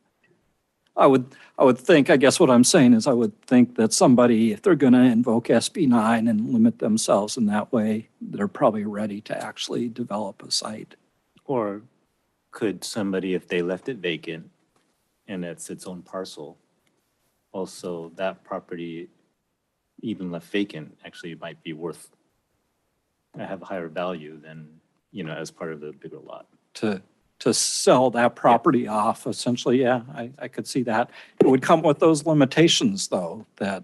I would think, I guess what I'm saying is I would think that somebody, if they're going to invoke SB 9 and limit themselves in that way, they're probably ready to actually develop a site. Or could somebody, if they left it vacant and it's its own parcel, also that property, even left vacant, actually might be worth, have a higher value than, as part of the bigger lot. To sell that property off, essentially, yeah, I could see that. It would come with those limitations, though, that,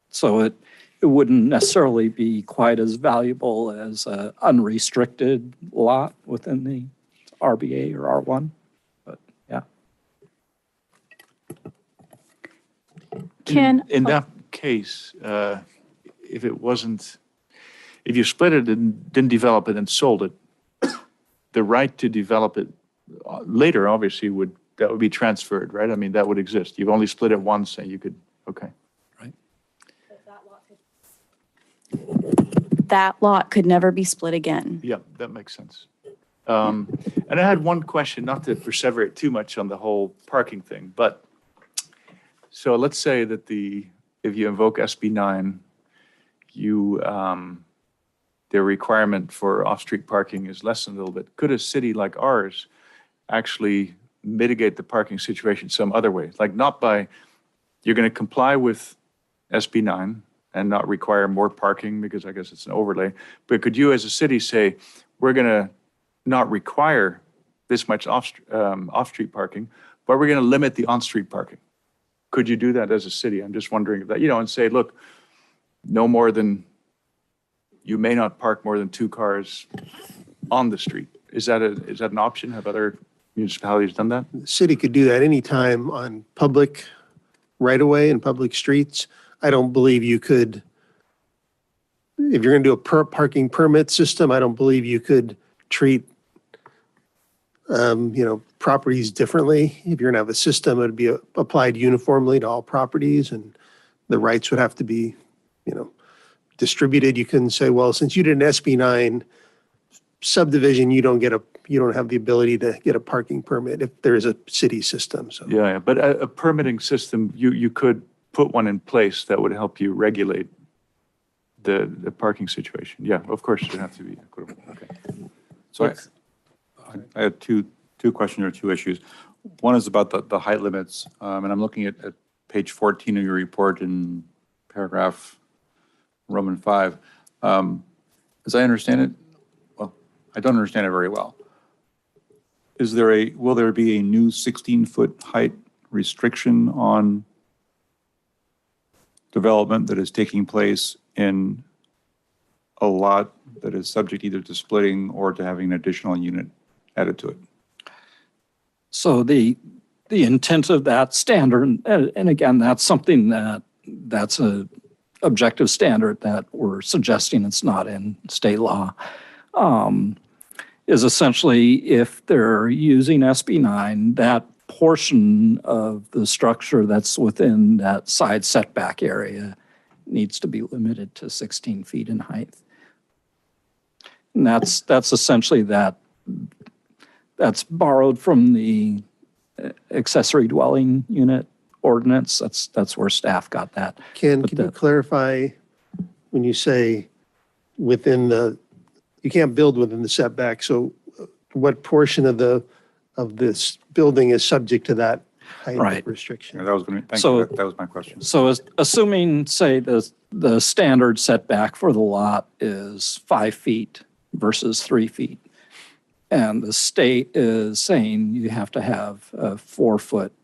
so it wouldn't necessarily be quite as valuable as an unrestricted lot within the RBA or R1, but yeah. In that case, if you split it and didn't develop it and sold it, the right to develop it later, obviously, would be transferred, right? I mean, that would exist. You've only split it once and you could, okay. That lot could never be split again. Yeah, that makes sense. And I had one question, not to perseverate too much on the whole parking thing, but so let's say that if you invoke SB 9, the requirement for off-street parking is lessened a little bit. Could a city like ours actually mitigate the parking situation some other way? Like not by, you're going to comply with SB 9 and not require more parking because I guess it's an overlay, but could you as a city say, we're going to not require this much off-street parking, but we're going to limit the on-street parking? Could you do that as a city? I'm just wondering if that, and say, look, no more than, you may not park more than 2 cars on the street. Is that an option? Have other municipalities done that? The city could do that anytime on public right-of-way and public streets. I don't believe you could, if you're going to do a parking permit system, I don't believe you could treat, properties differently. If you're going to have a system, it would be applied uniformly to all properties and the rights would have to be, distributed. You couldn't say, well, since you did an SB 9 subdivision, you don't have the ability to get a parking permit if there is a city system. So Yeah, but a permitting system, you could put one in place that would help you regulate the parking situation. Yeah, of course, it would have to be equitable. Okay. So I had two questions or 2 issues. One is about the height limits, and I'm looking at page 14 of your report in paragraph Roman 5. As I understand it, well, I don't understand it very well. will there be a new 16-foot height restriction on development that is taking place in a lot that is subject either to splitting or to having an additional unit added to it? So the intent of that standard, and again, that's something that's a objective standard that we're suggesting it's not in state law, is essentially if they're using SB 9, that portion of the structure that's within that side setback area needs to be limited to 16 feet in height. And that's essentially that's borrowed from the accessory dwelling unit ordinance. That's where staff got that. Ken, can you clarify when you say you can't build within the setback, so what portion of this building is subject to that height Right. restriction? That was that was my question. So assuming, say, the standard setback for the lot is 5 feet versus 3 feet, and the state is saying you have to have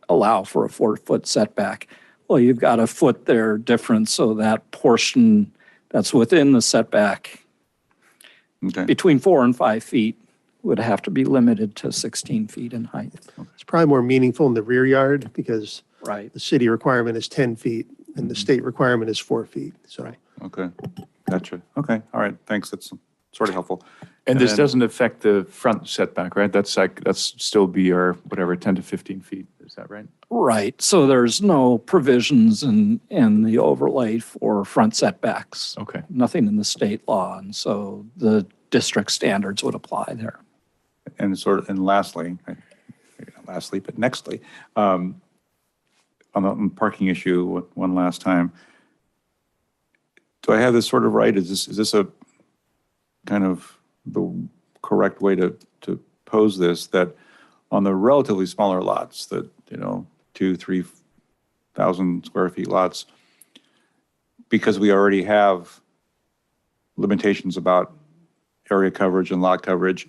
allow for a 4-foot setback. Well, you've got a foot there difference, so that portion that's within the setback Okay. between 4 and 5 feet would have to be limited to 16 feet in height. It's probably more meaningful in the rear yard because Right. the city requirement is 10 feet and the state requirement is 4 feet. So Right. Okay. Gotcha. Okay. All right. Thanks. That's sort of helpful. And this then- doesn't affect the front setback, right? That's still be our, whatever, 10 to 15 feet. Is that right? Right. So there's no provisions in the overlay for front setbacks. Okay. Nothing in the state law. And so the district standards would apply there. And lastly, but nextly, on the parking issue, one last time. Do I have this sort of right? Is this a kind of the correct way to pose this, that on the relatively smaller lots, that, 2,000-3,000 square feet lots, because we already have limitations about area coverage and lot coverage,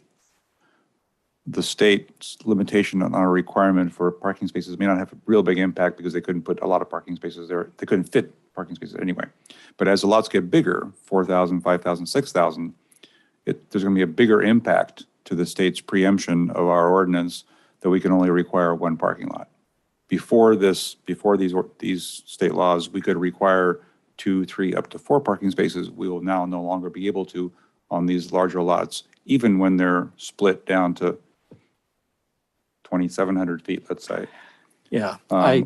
the state's limitation on our requirement for parking spaces may not have a real big impact because they couldn't put a lot of parking spaces there. They couldn't fit parking spaces anyway. But as the lots get bigger, 4,000, 5,000, 6,000, there's going to be a bigger impact to the state's preemption of our ordinance that we can only require one parking lot. Before these state laws, we could require 2, 3, up to 4 parking spaces. We will now no longer be able to on these larger lots, even when they're split down to 2,700 feet, let's say. Yeah.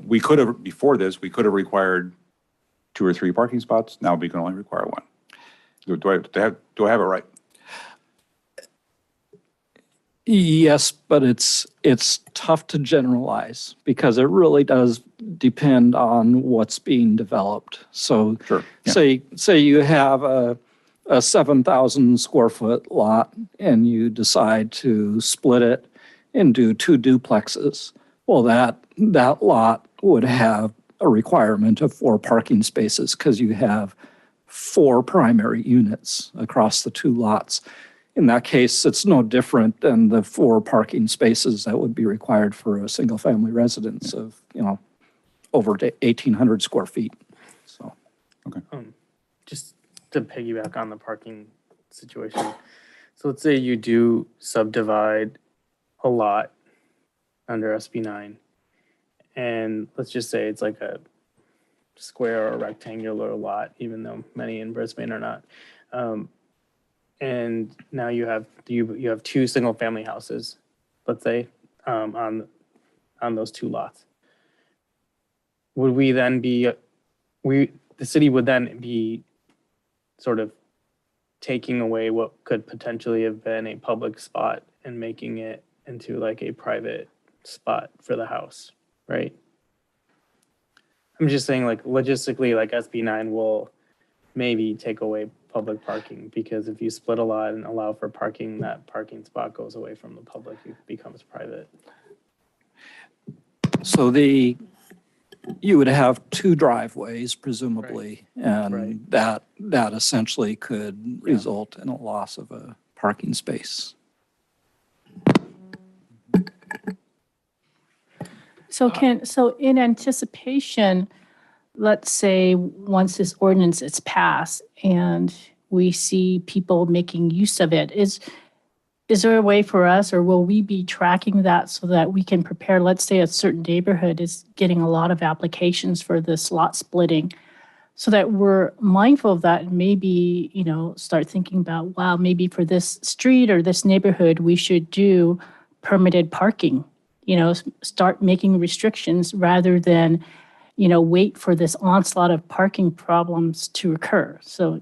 We could have, before this, we could have required 2 or 3 parking spots. Now we can only require 1. Do I have it right? Yes, but it's tough to generalize because it really does depend on what's being developed. So Sure. Yeah. say you have a 7,000 square foot lot and you decide to split it and do 2 duplexes. Well, that lot would have a requirement of 4 parking spaces because you have 4 primary units across the 2 lots. In that case, it's no different than the 4 parking spaces that would be required for a single family residence of, over 1,800 square feet. So, Just to piggyback on the parking situation. So let's say you do subdivide a lot under SB 9, and let's just say it's like a square or rectangular lot, even though many in Brisbane are not. And now you have 2 single family houses, let's say, on those 2 lots. Would we then the city would then be sort of taking away what could potentially have been a public spot and making it into like a private spot for the house, right? I'm just saying, like, logistically, like SB 9 will maybe take away public parking, because if you split a lot and allow for parking, that parking spot goes away from the public, it becomes private. so you would have 2 driveways presumably, and Right. that essentially could result in a loss of a parking space. So in anticipation, let's say once this ordinance is passed and we see people making use of it, is there a way for us, or will we be tracking that so that we can prepare, let's say a certain neighborhood is getting a lot of applications for this lot splitting, so that we're mindful of that and maybe, start thinking about, wow, maybe for this street or this neighborhood, we should do permitted parking, start making restrictions rather than, wait for this onslaught of parking problems to occur. So,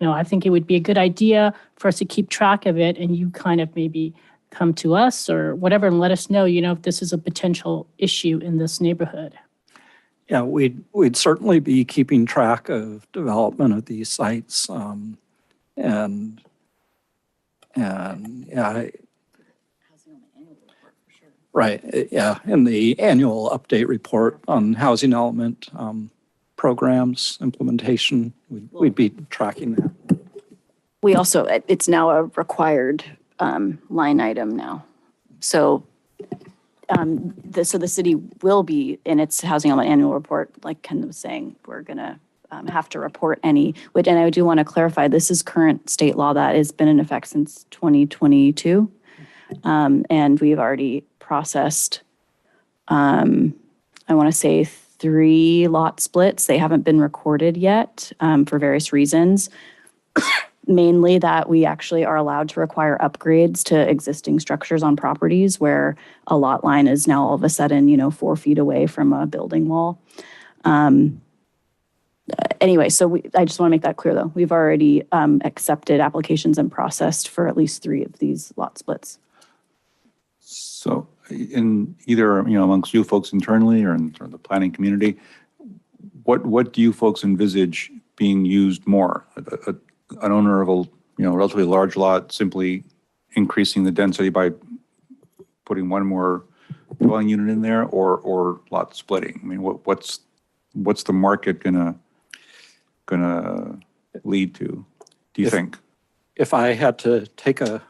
I think it would be a good idea for us to keep track of it, and you kind of maybe come to us or whatever and let us know, if this is a potential issue in this neighborhood. Yeah, we'd certainly be keeping track of development of these sites. And yeah, right, yeah, in the annual update report on housing element programs implementation, we'd be tracking that. We also, it's now a required line item now. So the city will be, in its housing element annual report, like Ken was saying, we're going to have to report any, and I do want to clarify, this is current state law that has been in effect since 2022. And we've already processed, I want to say 3 lot splits. They haven't been recorded yet for various reasons. Mainly that we actually are allowed to require upgrades to existing structures on properties where a lot line is now all of a sudden, 4 feet away from a building wall. Anyway, so I just want to make that clear though. We've already accepted applications and processed for at least 3 of these lot splits. So in either, amongst you folks internally or in the planning community, what do you folks envisage being used more? An owner of a relatively large lot simply increasing the density by putting one more dwelling unit in there, or lot splitting? I mean, what's the market gonna lead to, do you think? If I had to take a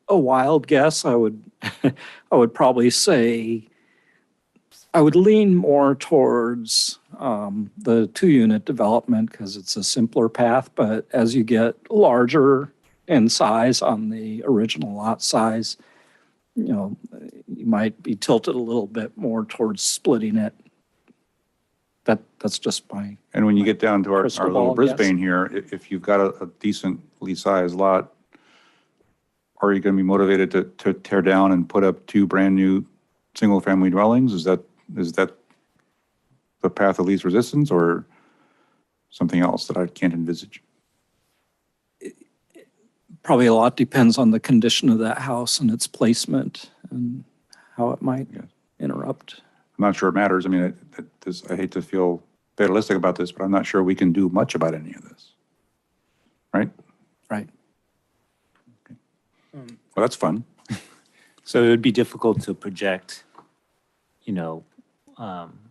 wild guess, I would I would probably say I would lean more towards the 2-unit development because it's a simpler path. But as you get larger in size on the original lot size, you might be tilted a little bit more towards splitting it. That's just my. And when you get down to our crystal little ball Brisbane guess. here, if you've got a decently sized lot, are you going to be motivated to tear down and put up 2 brand new single-family dwellings? Is that the path of least resistance, or something else that I can't envisage? Probably a lot depends on the condition of that house and its placement and how it might interrupt. I'm not sure it matters. I mean, I hate to feel fatalistic about this, but I'm not sure we can do much about any of this. Right? Right. Okay. Well, that's fun. So it would be difficult to project,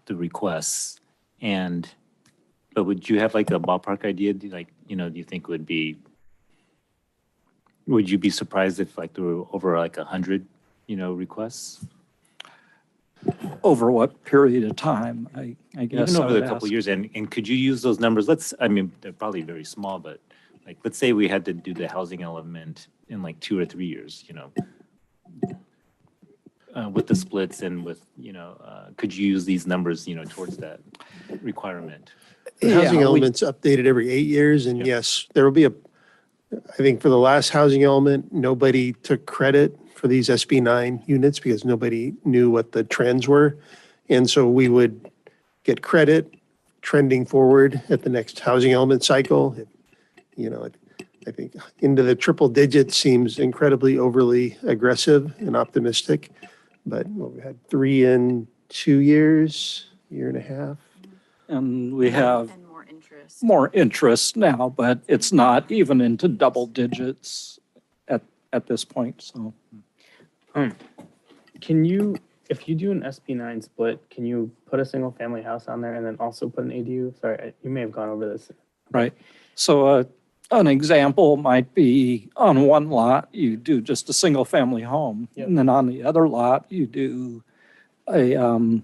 the requests, but would you have like a ballpark idea? Do you think would you be surprised if there were over 100, requests? Over what period of time, I guess. Even I over the would couple ask. years, and could you use those numbers? They're probably very small, but let's say we had to do the housing element in 2 or 3 years, with the splits and with, could you use these numbers, towards that requirement? The housing element's updated every 8 years, and yes, there will be I think for the last housing element, nobody took credit for these SB 9 units because nobody knew what the trends were. And so we would get credit trending forward at the next housing element cycle. I think into the triple digits seems incredibly overly aggressive and optimistic. But we had 3 in 2 years, year and a half. And we have And more interest. more interest now, but it's not even into double digits at this point, so. Can you, if you do an SB9 split, can you put a single family house on there and then also put an ADU? Sorry, you may have gone over this. Right. So an example might be on one lot, you do just a single family home. Yep. And then on the other lot, you do a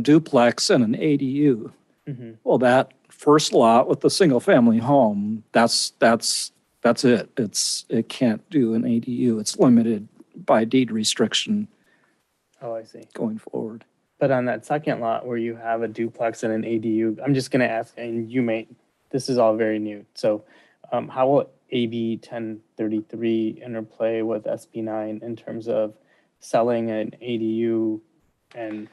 duplex and an ADU. Mhm. Well, that first lot with the single family home, that's it. It can't do an ADU. It's limited by deed restriction Oh, I see. going forward. But on that second lot where you have a duplex and an ADU, I'm just gonna ask, and this is all very new. So how will AB 1033 interplay with SB 9 in terms of selling an ADU and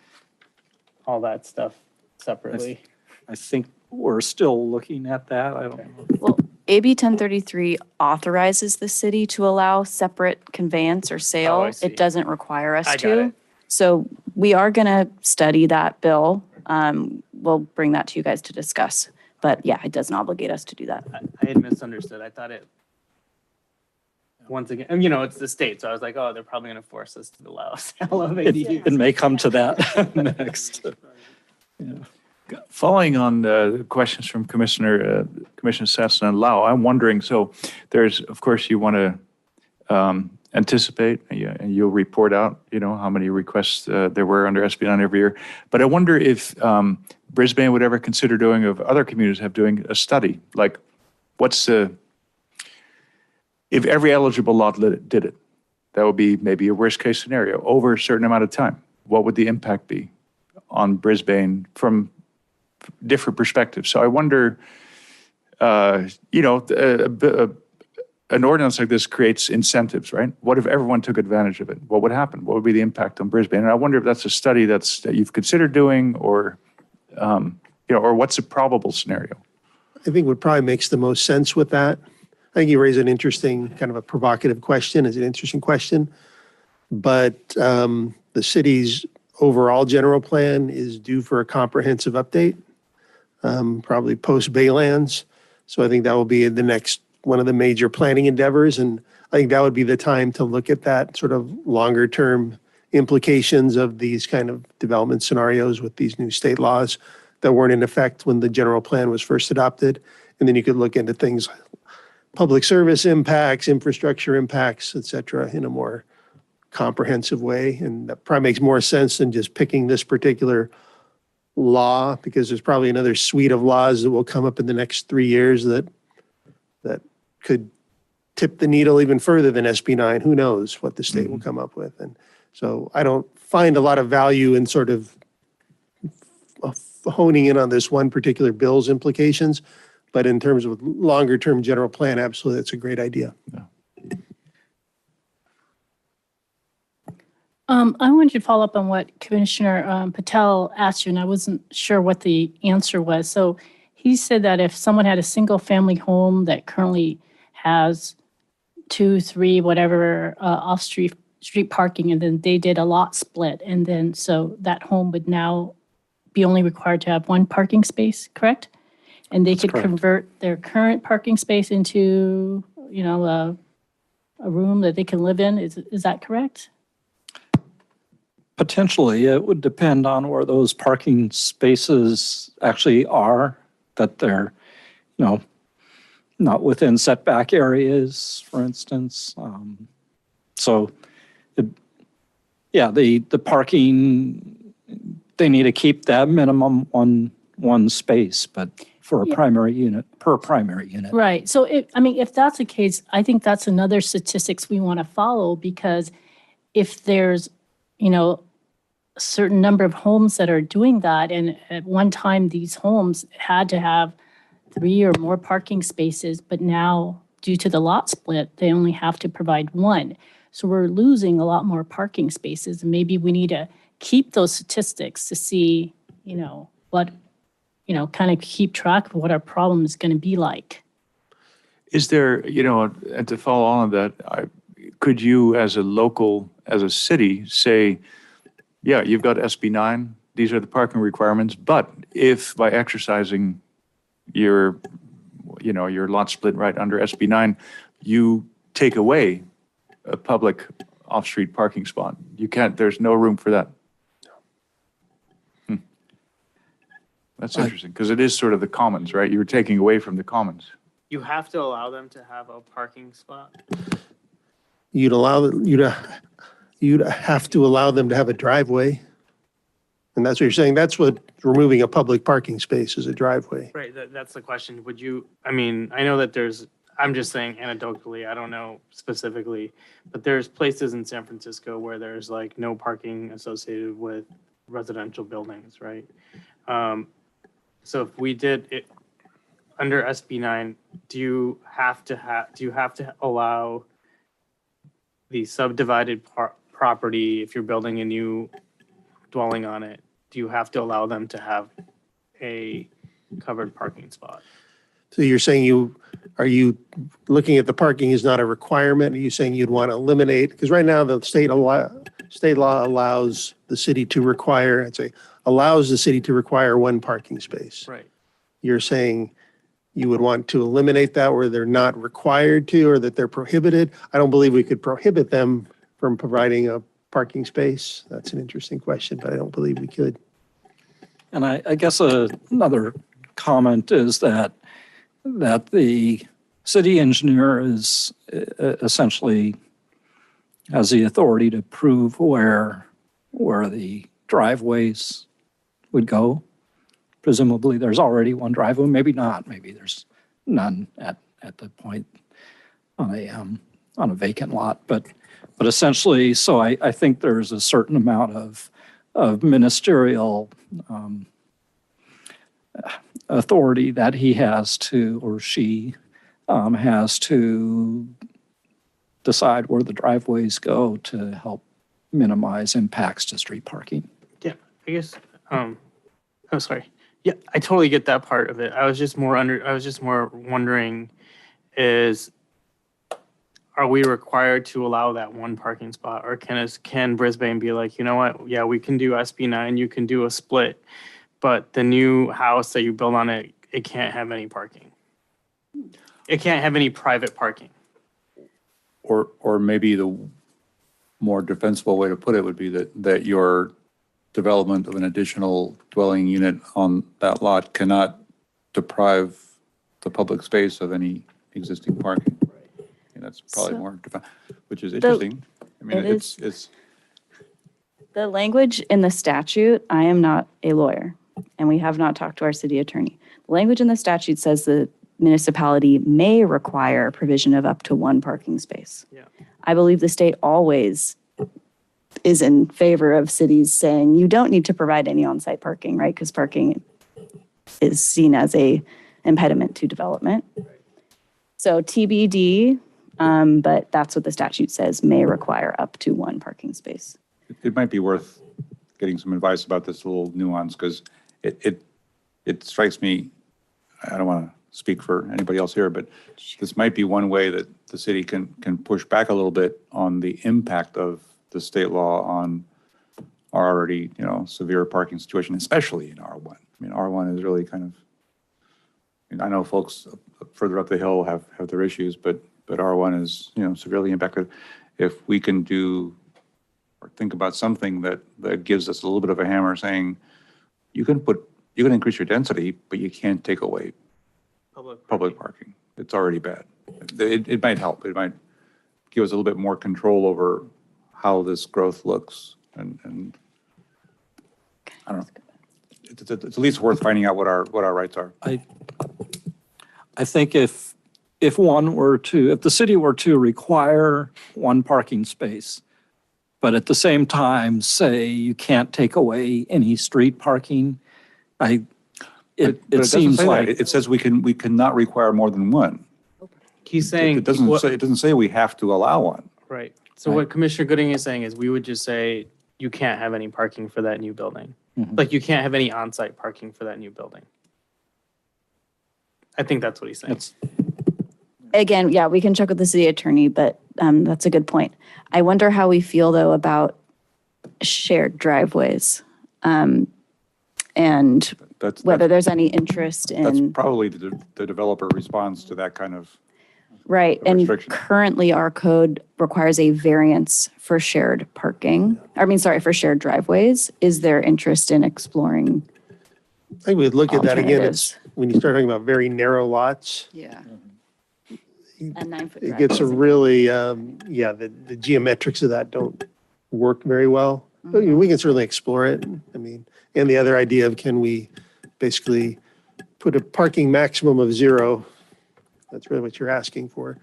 all that stuff separately? I think we're still looking at that. I don't know. Well, AB 1033 authorizes the city to allow separate conveyance or sale. see. It doesn't require us I got to. it. So we are going to study that bill. We'll bring that to you guys to discuss. But yeah, it doesn't obligate us to do that. I had misunderstood. I thought it, once again, and it's the state. So I was like, oh, they're probably gonna force us to allow sale of ADUs. It may come to that next. Yeah. Following on the questions from Commissioner Sassen and Lau, I'm wondering, so there's, of course, you want to anticipate, and you'll report out, how many requests there were under SB 9 every year. But I wonder if Brisbane would ever consider doing, of other communities have doing a study, like if every eligible lot did it, that would be maybe a worst case scenario over a certain amount of time. What would the impact be on Brisbane from different perspectives? So I wonder, an ordinance like this creates incentives, right? What if everyone took advantage of it? What would happen? What would be the impact on Brisbane? And I wonder if that's a study that you've considered doing, or or what's a probable scenario? I think what probably makes the most sense with that, I think you raise an interesting, kind of a provocative question, is an interesting question. But the city's overall general plan is due for a comprehensive update, probably post Baylands. So I think that will be the next one of the major planning endeavors. And I think that would be the time to look at that sort of longer term implications of these kind of development scenarios with these new state laws that weren't in effect when the general plan was first adopted. And then you could look into things like public service impacts, infrastructure impacts, et cetera, in a more comprehensive way. And that probably makes more sense than just picking this particular law, because there's probably another suite of laws that will come up in the next 3 years that could tip the needle even further than SB 9. Who knows what the state will come up with. And so I don't find a lot of value in sort of honing in on this one particular bill's implications. But in terms of longer term general plan, absolutely, that's a great idea. I wanted to follow up on what Commissioner Patel asked you, and I wasn't sure what the answer was. So he said that if someone had a single family home that currently has 2, 3, whatever off-street parking, and then they did a lot split, and then so that home would now be only required to have 1 parking space, correct? And they could correct. convert their current parking space into, a room that they can live in. Is that correct? Potentially, it would depend on where those parking spaces actually are, that they're, not within setback areas, for instance. The parking, they need to keep that minimum one space, but for a primary unit, per primary unit. Right. So if that's the case, I think that's another statistics we want to follow, because if there's, a certain number of homes that are doing that, and at one time these homes had to have 3 or more parking spaces, but now due to the lot split, they only have to provide 1. So we're losing a lot more parking spaces, and maybe we need to keep those statistics to see, what, kind of keep track of what our problem is going to be like. Is there, and to follow on that, could you as a city say, yeah, you've got SB 9, these are the parking requirements, but if by exercising your lot split right under SB 9, you take away a public off-street parking spot, there's no room for that. That's interesting, because it is sort of the commons, right? You're taking away from the commons. You have to allow them to have a parking spot. You'd have to allow them to have a driveway. And that's what you're saying. That's what removing a public parking space is, a driveway. Right, that's the question. Would you, I mean, I know that I'm just saying anecdotally, I don't know specifically, but there's places in San Francisco where there's like no parking associated with residential buildings, right? So if we did it under SB9, do you have to allow the subdivided property, if you're building a new dwelling on it, do you have to allow them to have a covered parking spot? So you're saying are you looking at the parking is not a requirement? Are you saying you'd want to eliminate? Because right now the state law allows the city to require, allows the city to require one parking space. Right. You're saying you would want to eliminate that where they're not required to, or that they're prohibited? I don't believe we could prohibit them from providing a parking space. That's an interesting question, but I don't believe we could. And I guess another comment is that the city engineer is essentially has the authority to prove where the driveways would go. Presumably, there's already one driveway, maybe not, maybe there's none at the point on a vacant lot, but essentially, so I think there's a certain amount of ministerial authority that he has to, or she has to decide where the driveways go to help minimize impacts to street parking. Yeah, I guess, oh, sorry. Yeah, I totally get that part of it. I was just more wondering are we required to allow that one parking spot, or can Brisbane be like, you know what? Yeah, we can do SB9, you can do a split, but the new house that you build on it, it can't have any parking. It can't have any private parking. Or maybe the more defensible way to put it would be that your development of an additional dwelling unit on that lot cannot deprive the public space of any existing parking. And that's probably more, which is interesting. I mean, it's. The language in the statute, I am not a lawyer, and we have not talked to our city attorney. The language in the statute says the municipality may require provision of up to one parking space. Yeah. I believe the state always is in favor of cities saying you don't need to provide any on-site parking, right? Because parking is seen as a impediment to development. So TBD, but that's what the statute says, may require up to one parking space. It might be worth getting some advice about this little nuance, because it strikes me, I don't want to speak for anybody else here, but this might be one way that the city can push back a little bit on the impact of the state law on our already, severe parking situation, especially in R1. I mean, R1 is really kind of, I know folks further up the hill have their issues, but R1 is, severely impacted. If we can do or think about something that gives us a little bit of a hammer saying, you can increase your density, but you can't take away public parking. It's already bad. It might help. It might give us a little bit more control over how this growth looks. And I don't know. It's at least worth finding out what our rights are. I think if the city were to require one parking space, but at the same time say you can't take away any street parking, it seems like it says we cannot require more than one. He's saying It doesn't say we have to allow one. right. So what Commissioner Gooding is saying is we would just say you can't have any parking for that new building. Mhm. Like you can't have any on-site parking for that new building. I think that's what he's saying. Again, yeah, we can check with the city attorney, but that's a good point. I wonder how we feel, though, about shared driveways and whether there's any interest in. That's probably the developer responds to that kind of. Right, and restriction. currently our code requires a variance for shared parking. For shared driveways. Is there interest in exploring? I think we'd look at that again. Alternatives. It's when you start talking about very narrow lots. Yeah. A 9-foot it drive gets a isn't- really, the geometrics of that don't work very well. But we can certainly explore it. I mean, and the other idea of can we basically put a parking maximum of 0? That's really what you're asking for.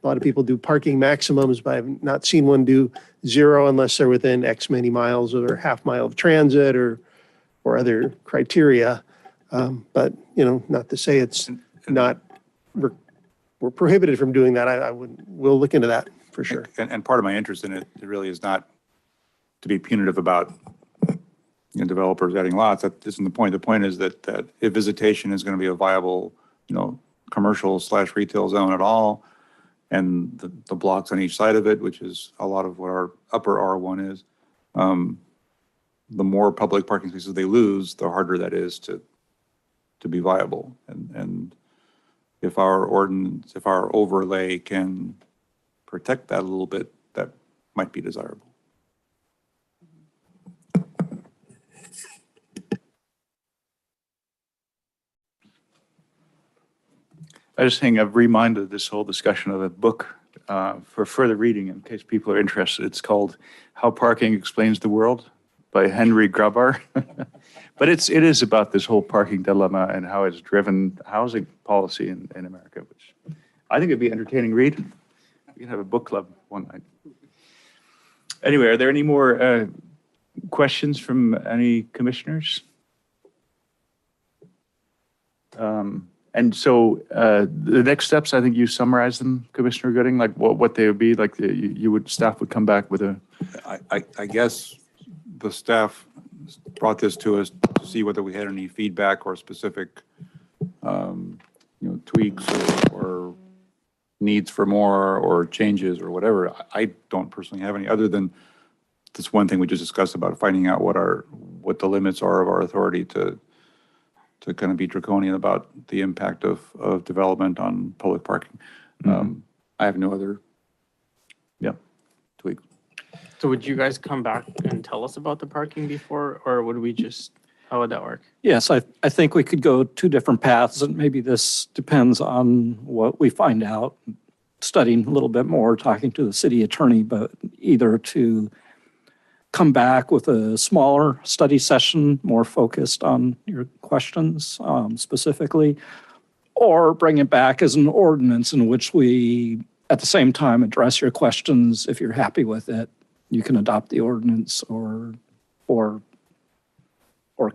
A lot of people do parking maximums, but I've not seen one do 0 unless they're within X many miles or half mile of transit or other criteria. But, not to say it's not, we're prohibited from doing that. We'll look into that for sure. And part of my interest in it, it really is not to be punitive about developers adding lots. That isn't the point. The point is that if visitation is going to be a viable, commercial/retail zone at all, and the blocks on each side of it, which is a lot of what our upper R1 is, the more public parking spaces they lose, the harder that is to be viable. And if our ordinance, if our overlay can protect that a little bit, that might be desirable. I just think I've reminded this whole discussion of a book for further reading in case people are interested. It's called How Parking Explains the World by Henry Grabar. But it is about this whole parking dilemma and how it's driven housing policy in America, which I think it'd be an entertaining read. We can have a book club one night. Anyway, are there any more questions from any commissioners? And so the next steps, I think you summarized them, Commissioner Gooding, like what they would be, like staff would come back with a. I guess the staff brought this to us to see whether we had any feedback or specific, tweaks or needs for more or changes or whatever. I don't personally have any other than this one thing we just discussed about finding out what the limits are of our authority to kind of be draconian about the impact of development on public parking. I have no other tweak. So would you guys come back and tell us about the parking before, or would we how would that work? Yes, I think we could go 2 different paths, and maybe this depends on what we find out, studying a little bit more, talking to the city attorney, but either to come back with a smaller study session, more focused on your questions specifically, or bring it back as an ordinance in which we, at the same time, address your questions. If you're happy with it, you can adopt the ordinance or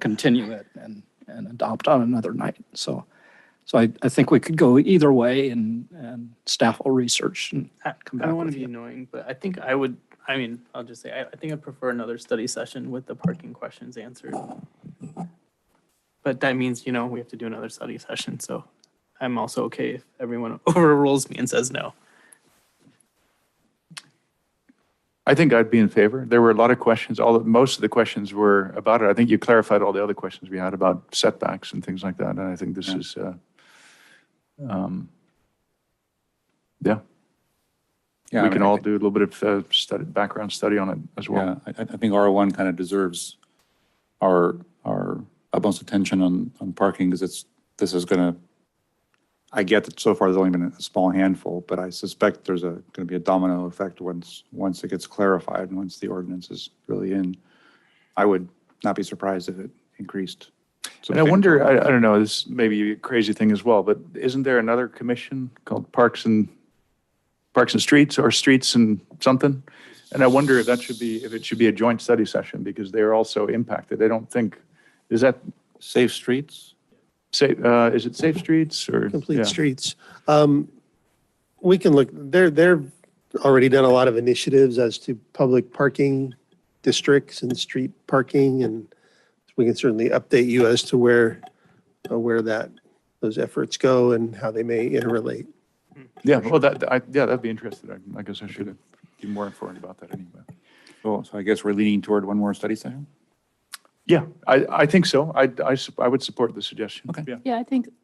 continue it and adopt on another night. So I think we could go either way, and staff will research and come I back don't want with to be you. annoying, but I think I'll just say, I think I'd prefer another study session with the parking questions answered. But that means, we have to do another study session, so I'm also okay if everyone overrules me and says no. I think I'd be in favor. There were a lot of questions. Most of the questions were about it. I think you clarified all the other questions we had about setbacks and things like that. And I think this is, Yeah, we can all do a little bit of background study on it as well. Yeah, I think R1 kind of deserves our utmost attention on parking because this is going to, I get that so far there's only been a small handful, but I suspect there's going to be a domino effect once it gets clarified and once the ordinance is really in. I would not be surprised if it increased. And I wonder, I don't know, this may be a crazy thing as well, but isn't there another commission called Parks and Streets or Streets and something? And I wonder if it should be a joint study session because they're also impacted. I don't think, is that Safe Streets? is it Safe Streets or? Complete yeah. Streets. We can look, they've already done a lot of initiatives as to public parking districts and street parking, and we can certainly update you as to where those efforts go and how they may interrelate. Yeah, well, that'd be interesting. I guess I should be more informed about that anyway. So I guess we're leaning toward one more study session? Yeah, I think so. I would support the suggestion. Okay. Yeah. Yeah,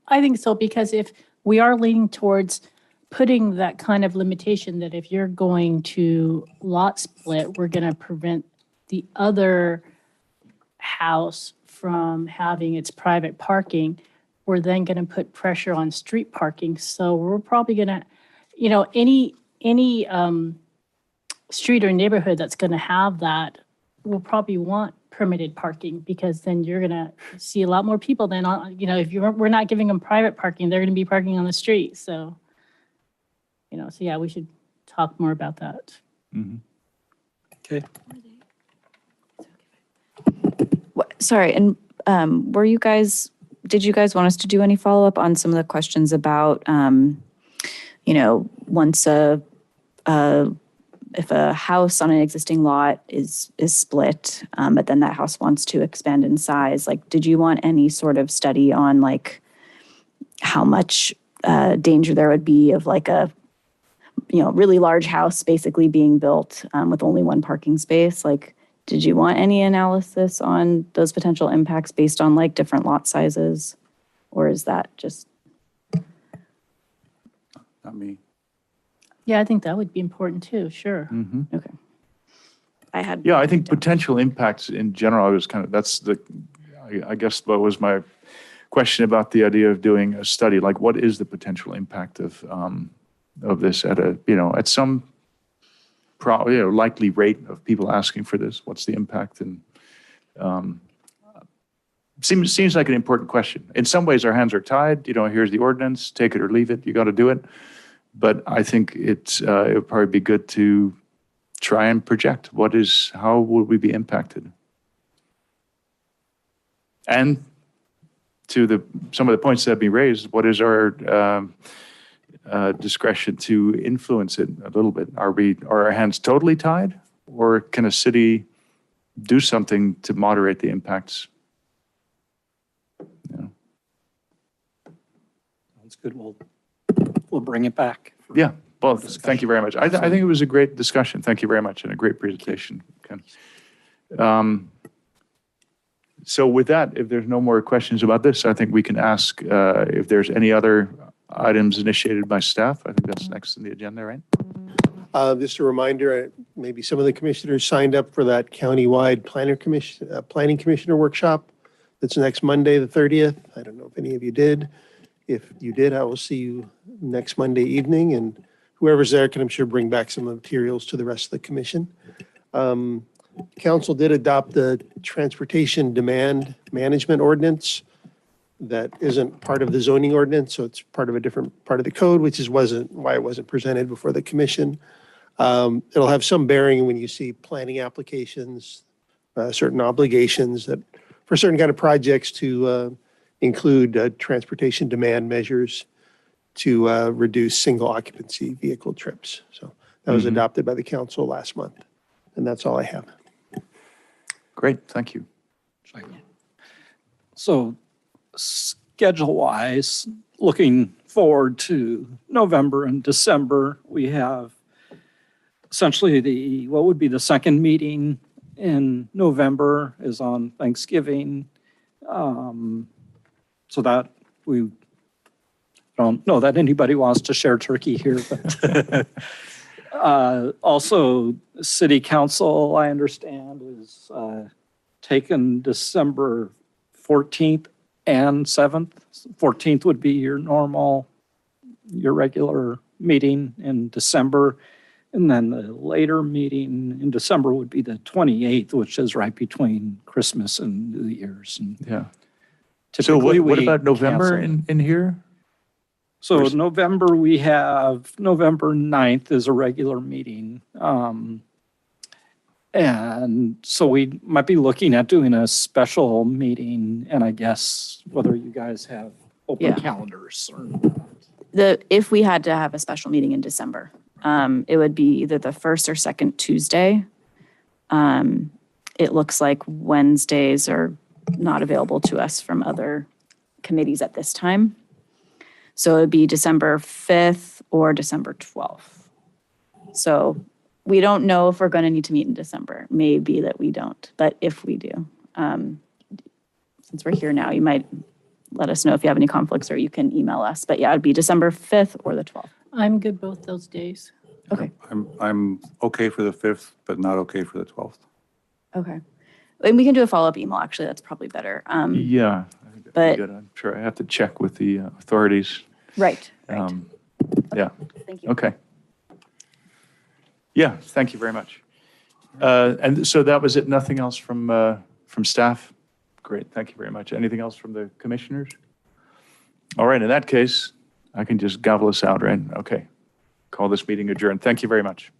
I think so, because if we are leaning towards putting that kind of limitation that if you're going to lot split, we're going to prevent the other house from having its private parking, we're then going to put pressure on street parking. So we're probably going to, you know, any street or neighborhood that's going to have that will probably want permitted parking, because then you're going to see a lot more people than on, you know, if we're not giving them private parking, they're going to be parking on the street. So, you know, so yeah, we should talk more about that. Okay. Sorry, and did you guys want us to do any follow-up on some of the questions about, you know, once if a house on an existing lot is split, but then that house wants to expand in size, like, did you want any sort of study on like how much danger there would be of like a, you know, really large house basically being built with only one parking space? Like, did you want any analysis on those potential impacts based on like different lot sizes? Or is that just? Not me. Yeah, I think that would be important too, sure. Okay. Yeah, I think potential impacts in general, I guess what was my question about the idea of doing a study, like what is the potential impact of this at a, you know, at some likely rate of people asking for this? What's the impact? And seems like an important question. In some ways, our hands are tied. You know, here's the ordinance, take it or leave it. You got to do it. But I think it would probably be good to try and project how will we be impacted? And to some of the points that have been raised, what is our discretion to influence it a little bit? Are our hands totally tied, or can a city do something to moderate the impacts? Yeah. Sounds good. We'll bring it back. Yeah. Well, thank you very much. I think it was a great discussion. Thank you very much, and a great presentation, Ken. So with that, if there's no more questions about this, I think we can ask if there's any other items initiated by staff. I think that's next in the agenda, right? Just a reminder, maybe some of the commissioners signed up for that countywide planning commissioner workshop that's next Monday, the 30th. I don't know if any of you did. If you did, I will see you next Monday evening, and whoever's there can, I'm sure, bring back some materials to the rest of the commission. Council did adopt the transportation demand management ordinance. That isn't part of the zoning ordinance, so it's part of a different part of the code, which is why it wasn't presented before the commission. It'll have some bearing when you see planning applications, certain obligations that for certain kind of projects to include transportation demand measures to reduce single occupancy vehicle trips. So that was adopted by the council last month, and that's all I have. Great, thank you. So schedule-wise, looking forward to November and December, we have essentially what would be the second meeting in November is on Thanksgiving. So that we don't know that anybody wants to share turkey here, but also city council, I understand, is taken December 14th and 7th. 14th would be your regular meeting in December. And then the later meeting in December would be the 28th, which is right between Christmas and New Year's. And yeah. So what about November in here? So November, we have November 9th is a regular meeting. And so we might be looking at doing a special meeting, and I guess whether you guys have open calendars or not. If we had to have a special meeting in December, it would be either the first or second Tuesday. It looks like Wednesdays are not available to us from other committees at this time. So it would be December 5th or December 12th. So we don't know if we're going to need to meet in December. Maybe that we don't, but if we do, since we're here now, you might let us know if you have any conflicts, or you can email us. But yeah, it'd be December 5th or the 12th. I'm good both those days. Okay. I'm okay for the 5th, but not okay for the 12th. Okay. And we can do a follow-up email, actually. That's probably better. Yeah, I think that'd but- be good. I'm sure I have to check with the authorities. Right. Yeah. Thank Thank you. Okay. Yeah, thank you very much. And so that was it, nothing else from staff? Great, thank you very much. Anything else from the commissioners? All right, in that case, I can just gavel us out, right? Okay. Call this meeting adjourned. Thank you very much.